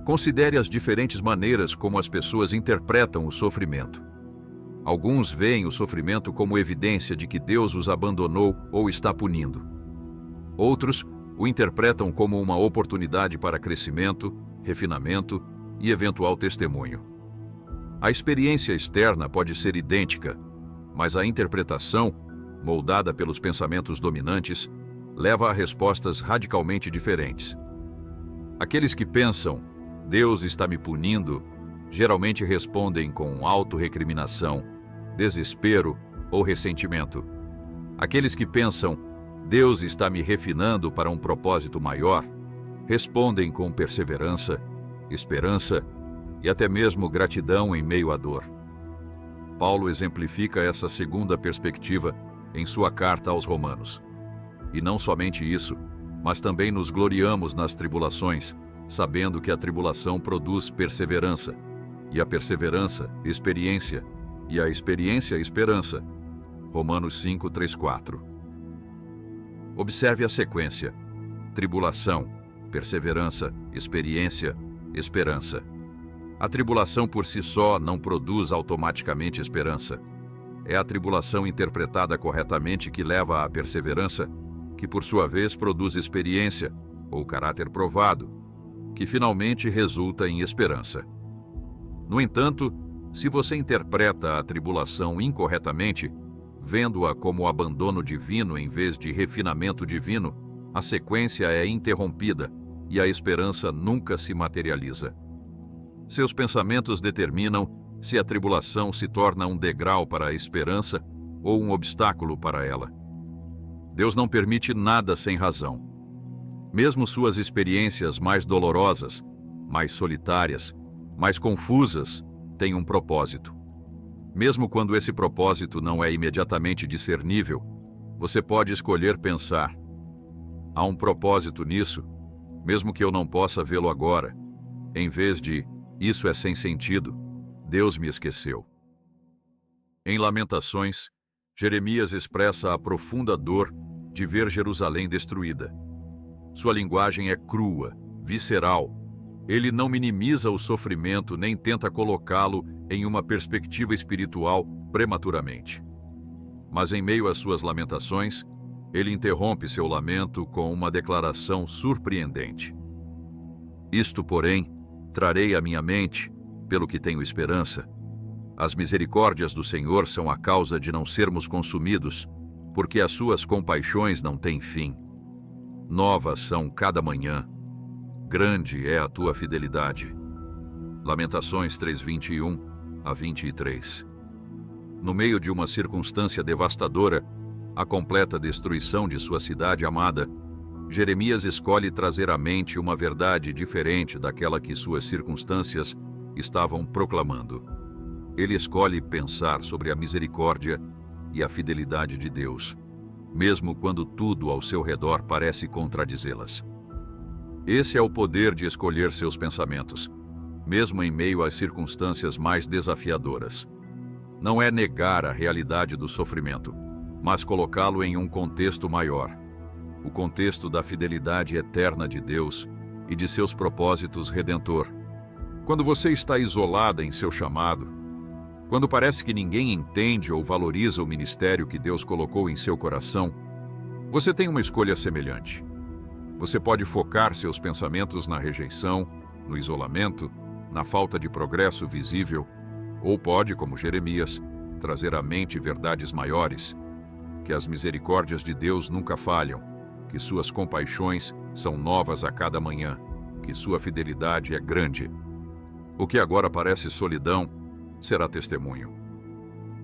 Considere as diferentes maneiras como as pessoas interpretam o sofrimento. Alguns veem o sofrimento como evidência de que Deus os abandonou ou está punindo. Outros o interpretam como uma oportunidade para crescimento, refinamento e eventual testemunho. A experiência externa pode ser idêntica, mas a interpretação, moldada pelos pensamentos dominantes, leva a respostas radicalmente diferentes. Aqueles que pensam, Deus está me punindo, geralmente respondem com autorrecriminação, desespero ou ressentimento. Aqueles que pensam, Deus está me refinando para um propósito maior, respondem com perseverança, esperança e até mesmo gratidão em meio à dor. Paulo exemplifica essa segunda perspectiva em sua carta aos Romanos. E não somente isso, mas também nos gloriamos nas tribulações, sabendo que a tribulação produz perseverança, e a perseverança, experiência, e a experiência, esperança. Romanos 5:3-4. Observe a sequência: tribulação, perseverança, experiência, esperança. A tribulação por si só não produz automaticamente esperança. É a tribulação interpretada corretamente que leva à perseverança, que por sua vez produz experiência, ou caráter provado, que finalmente resulta em esperança. No entanto, se você interpreta a tribulação incorretamente, vendo-a como abandono divino em vez de refinamento divino, a sequência é interrompida e a esperança nunca se materializa. Seus pensamentos determinam se a tribulação se torna um degrau para a esperança ou um obstáculo para ela. Deus não permite nada sem razão. Mesmo suas experiências mais dolorosas, mais solitárias, mais confusas, têm um propósito. Mesmo quando esse propósito não é imediatamente discernível, você pode escolher pensar: há um propósito nisso, mesmo que eu não possa vê-lo agora, Em vez de "isso é sem sentido", Deus me esqueceu. Em Lamentações, Jeremias expressa a profunda dor de ver Jerusalém destruída. Sua linguagem é crua, visceral. Ele não minimiza o sofrimento nem tenta colocá-lo em uma perspectiva espiritual prematuramente. Mas em meio às suas lamentações, ele interrompe seu lamento com uma declaração surpreendente. Isto, porém, trarei à minha mente, pelo que tenho esperança. As misericórdias do Senhor são a causa de não sermos consumidos, porque as suas compaixões não têm fim. Novas são cada manhã. Grande é a tua fidelidade. Lamentações 3:21 a 23. No meio de uma circunstância devastadora, a completa destruição de sua cidade amada, Jeremias escolhe trazer à mente uma verdade diferente daquela que suas circunstâncias estavam proclamando. Ele escolhe pensar sobre a misericórdia e a fidelidade de Deus, mesmo quando tudo ao seu redor parece contradizê-las. Esse é o poder de escolher seus pensamentos, mesmo em meio às circunstâncias mais desafiadoras. Não é negar a realidade do sofrimento, mas colocá-lo em um contexto maior, o contexto da fidelidade eterna de Deus e de seus propósitos redentor. Quando você está isolada em seu chamado, quando parece que ninguém entende ou valoriza o ministério que Deus colocou em seu coração, você tem uma escolha semelhante. Você pode focar seus pensamentos na rejeição, no isolamento, na falta de progresso visível, ou pode, como Jeremias, trazer à mente verdades maiores, que as misericórdias de Deus nunca falham, que suas compaixões são novas a cada manhã, que sua fidelidade é grande. O que agora parece solidão será testemunho.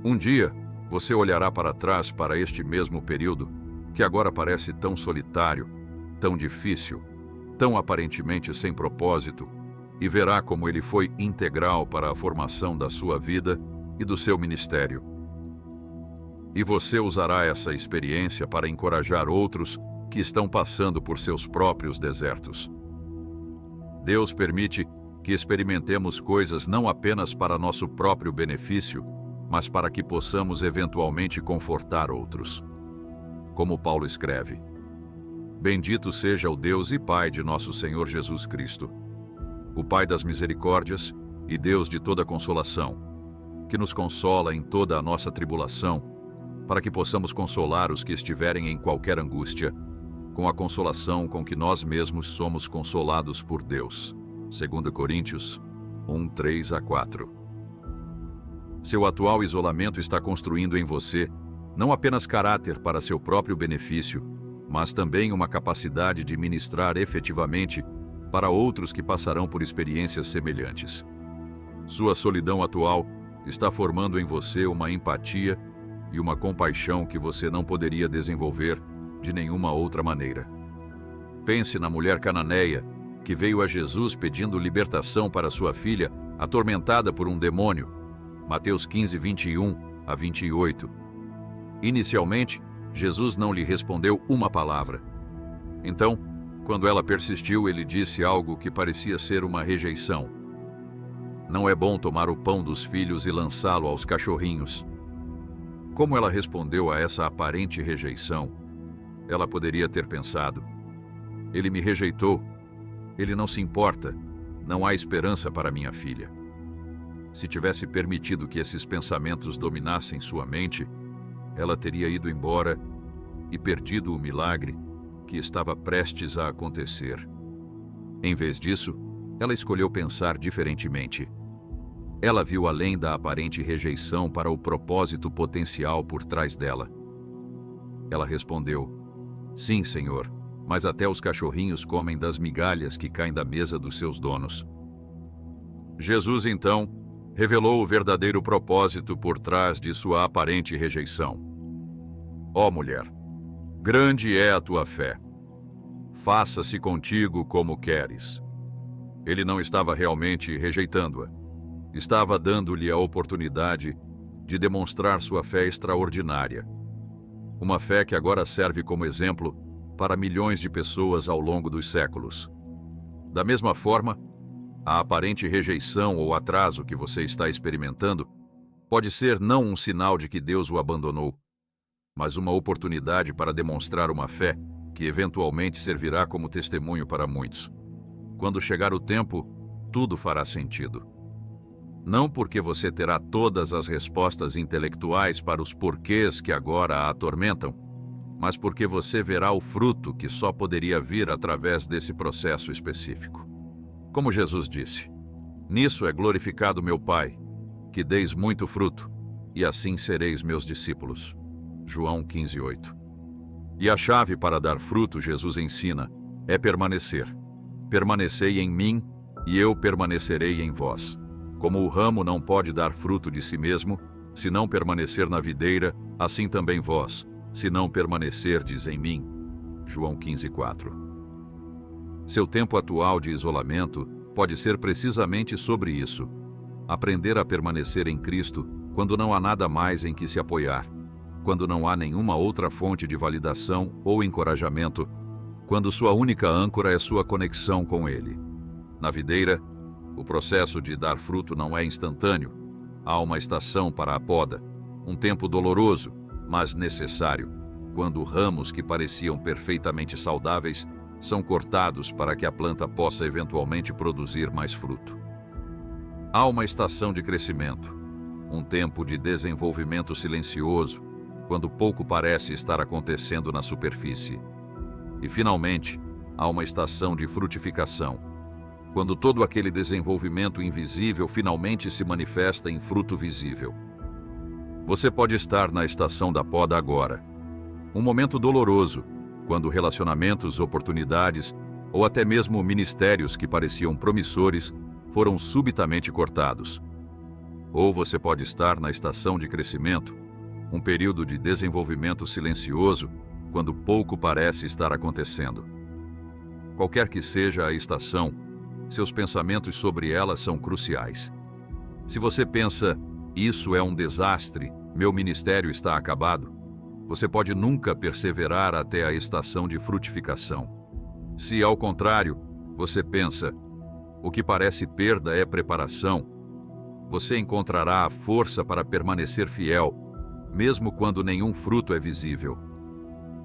Um dia, você olhará para trás para este mesmo período, que agora parece tão solitário, tão difícil, tão aparentemente sem propósito, e verá como ele foi integral para a formação da sua vida e do seu ministério. E você usará essa experiência para encorajar outros que estão passando por seus próprios desertos. Deus permite que experimentemos coisas não apenas para nosso próprio benefício, mas para que possamos eventualmente confortar outros. Como Paulo escreve: Bendito seja o Deus e Pai de nosso Senhor Jesus Cristo, o Pai das misericórdias e Deus de toda consolação, que nos consola em toda a nossa tribulação, para que possamos consolar os que estiverem em qualquer angústia, com a consolação com que nós mesmos somos consolados por Deus. 2 Coríntios 1:3-4. Seu atual isolamento está construindo em você não apenas caráter para seu próprio benefício, mas também uma capacidade de ministrar efetivamente para outros que passarão por experiências semelhantes. Sua solidão atual está formando em você uma empatia e uma compaixão que você não poderia desenvolver de nenhuma outra maneira. Pense na mulher cananeia que veio a Jesus pedindo libertação para sua filha, atormentada por um demônio. Mateus 15:21-28. Inicialmente, Jesus não lhe respondeu uma palavra. Então, quando ela persistiu, ele disse algo que parecia ser uma rejeição. Não é bom tomar o pão dos filhos e lançá-lo aos cachorrinhos. Como ela respondeu a essa aparente rejeição? Ela poderia ter pensado: ele me rejeitou, ele não se importa, não há esperança para minha filha. Se tivesse permitido que esses pensamentos dominassem sua mente, ela teria ido embora e perdido o milagre que estava prestes a acontecer. Em vez disso, ela escolheu pensar diferentemente. Ela viu além da aparente rejeição para o propósito potencial por trás dela. Ela respondeu: Sim, Senhor, mas até os cachorrinhos comem das migalhas que caem da mesa dos seus donos. Jesus, então, revelou o verdadeiro propósito por trás de sua aparente rejeição. Ó mulher, grande é a tua fé. Faça-se contigo como queres. Ele não estava realmente rejeitando-a. Estava dando-lhe a oportunidade de demonstrar sua fé extraordinária. Uma fé que agora serve como exemplo para milhões de pessoas ao longo dos séculos. Da mesma forma, A aparente rejeição ou atraso que você está experimentando pode ser não um sinal de que Deus o abandonou, mas uma oportunidade para demonstrar uma fé que eventualmente servirá como testemunho para muitos. Quando chegar o tempo, tudo fará sentido. Não porque você terá todas as respostas intelectuais para os porquês que agora a atormentam, mas porque você verá o fruto que só poderia vir através desse processo específico. Como Jesus disse, nisso é glorificado meu Pai, que deis muito fruto, e assim sereis meus discípulos. João 15:8. E a chave para dar fruto, Jesus ensina, é permanecer. Permanecei em mim, e eu permanecerei em vós. Como o ramo não pode dar fruto de si mesmo, se não permanecer na videira, assim também vós, se não permanecerdes em mim. João 15:4. Seu tempo atual de isolamento pode ser precisamente sobre isso. Aprender a permanecer em Cristo quando não há nada mais em que se apoiar, quando não há nenhuma outra fonte de validação ou encorajamento, quando sua única âncora é sua conexão com Ele. Na videira, o processo de dar fruto não é instantâneo. Há uma estação para a poda, um tempo doloroso, mas necessário, quando ramos que pareciam perfeitamente saudáveis são cortados para que a planta possa eventualmente produzir mais fruto. Há uma estação de crescimento, um tempo de desenvolvimento silencioso, quando pouco parece estar acontecendo na superfície. E, finalmente, há uma estação de frutificação, quando todo aquele desenvolvimento invisível finalmente se manifesta em fruto visível. Você pode estar na estação da poda agora. Um momento doloroso, quando relacionamentos, oportunidades ou até mesmo ministérios que pareciam promissores foram subitamente cortados. Ou você pode estar na estação de crescimento, um período de desenvolvimento silencioso, quando pouco parece estar acontecendo. Qualquer que seja a estação, seus pensamentos sobre ela são cruciais. Se você pensa, isso é um desastre, meu ministério está acabado, você pode nunca perseverar até a estação de frutificação. Se, ao contrário, você pensa, o que parece perda é preparação, você encontrará a força para permanecer fiel, mesmo quando nenhum fruto é visível.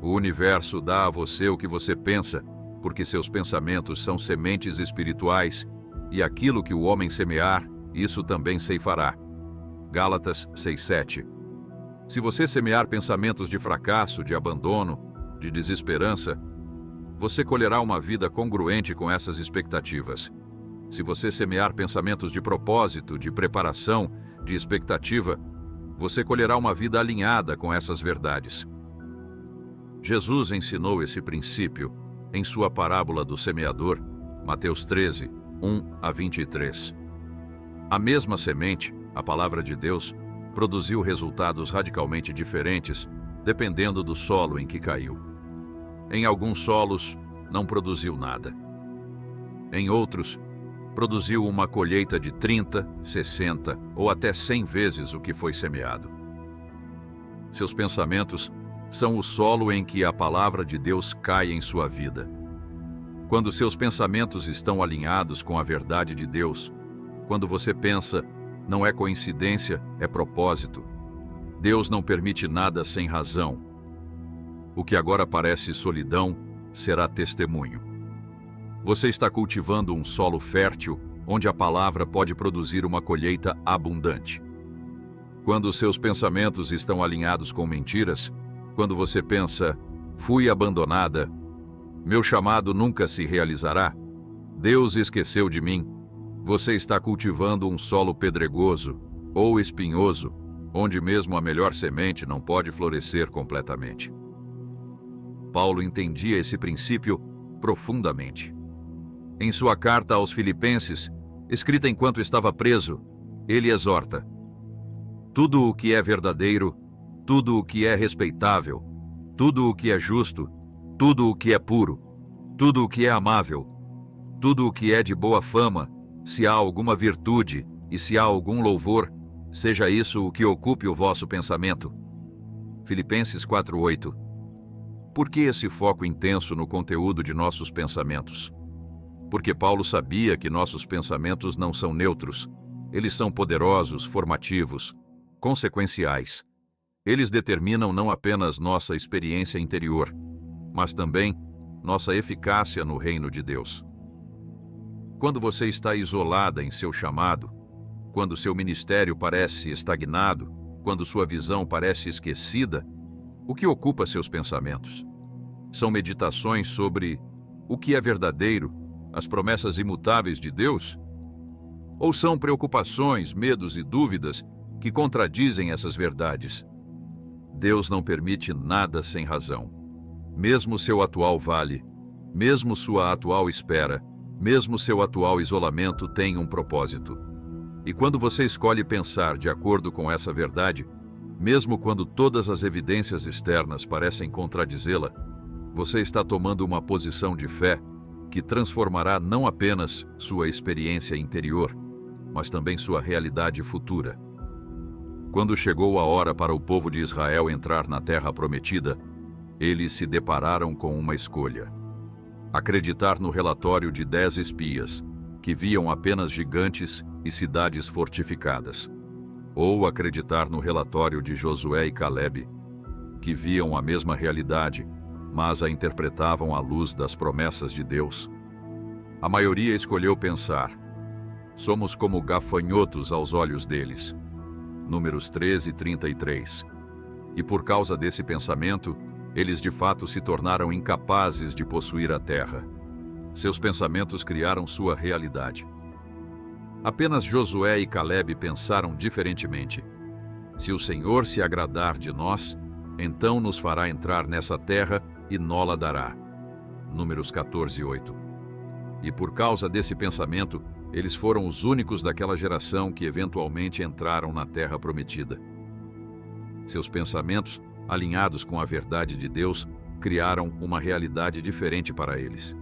O universo dá a você o que você pensa, porque seus pensamentos são sementes espirituais, e aquilo que o homem semear, isso também ceifará. Gálatas 6:7. Se você semear pensamentos de fracasso, de abandono, de desesperança, você colherá uma vida congruente com essas expectativas. Se você semear pensamentos de propósito, de preparação, de expectativa, você colherá uma vida alinhada com essas verdades. Jesus ensinou esse princípio em sua parábola do semeador, Mateus 13, 1-23. A mesma semente, a palavra de Deus, produziu resultados radicalmente diferentes, dependendo do solo em que caiu. Em alguns solos, não produziu nada. Em outros, produziu uma colheita de 30, 60 ou até 100 vezes o que foi semeado. Seus pensamentos são o solo em que a palavra de Deus cai em sua vida. Quando seus pensamentos estão alinhados com a verdade de Deus, quando você pensa, não é coincidência, é propósito. Deus não permite nada sem razão. O que agora parece solidão será testemunho. Você está cultivando um solo fértil, onde a palavra pode produzir uma colheita abundante. Quando seus pensamentos estão alinhados com mentiras, quando você pensa, fui abandonada, meu chamado nunca se realizará, Deus esqueceu de mim, você está cultivando um solo pedregoso ou espinhoso, onde mesmo a melhor semente não pode florescer completamente. Paulo entendia esse princípio profundamente. Em sua carta aos Filipenses, escrita enquanto estava preso, ele exorta: tudo o que é verdadeiro, tudo o que é respeitável, tudo o que é justo, tudo o que é puro, tudo o que é amável, tudo o que é de boa fama, se há alguma virtude e se há algum louvor, seja isso o que ocupe o vosso pensamento. Filipenses 4:8. Por que esse foco intenso no conteúdo de nossos pensamentos? porque Paulo sabia que nossos pensamentos não são neutros. Eles são poderosos, formativos, consequenciais. Eles determinam não apenas nossa experiência interior, mas também nossa eficácia no reino de Deus. Quando você está isolada em seu chamado, quando seu ministério parece estagnado, quando sua visão parece esquecida, o que ocupa seus pensamentos? São meditações sobre o que é verdadeiro, as promessas imutáveis de Deus? Ou são preocupações, medos e dúvidas que contradizem essas verdades? Deus não permite nada sem razão. Mesmo seu atual vale, mesmo sua atual espera, mesmo seu atual isolamento tem um propósito. E quando você escolhe pensar de acordo com essa verdade, mesmo quando todas as evidências externas parecem contradizê-la, você está tomando uma posição de fé que transformará não apenas sua experiência interior, mas também sua realidade futura. Quando chegou a hora para o povo de Israel entrar na Terra Prometida, eles se depararam com uma escolha: acreditar no relatório de 10 espias, que viam apenas gigantes e cidades fortificadas, ou acreditar no relatório de Josué e Caleb, que viam a mesma realidade, mas a interpretavam à luz das promessas de Deus. A maioria escolheu pensar: somos como gafanhotos aos olhos deles. Números 13:33. E por causa desse pensamento, eles de fato se tornaram incapazes de possuir a terra. Seus pensamentos criaram sua realidade. Apenas Josué e Caleb pensaram diferentemente. Se o Senhor se agradar de nós, então nos fará entrar nessa terra e nó-la dará. Números 14:8. E por causa desse pensamento, eles foram os únicos daquela geração que eventualmente entraram na Terra Prometida. Seus pensamentos, alinhados com a verdade de Deus, criaram uma realidade diferente para eles.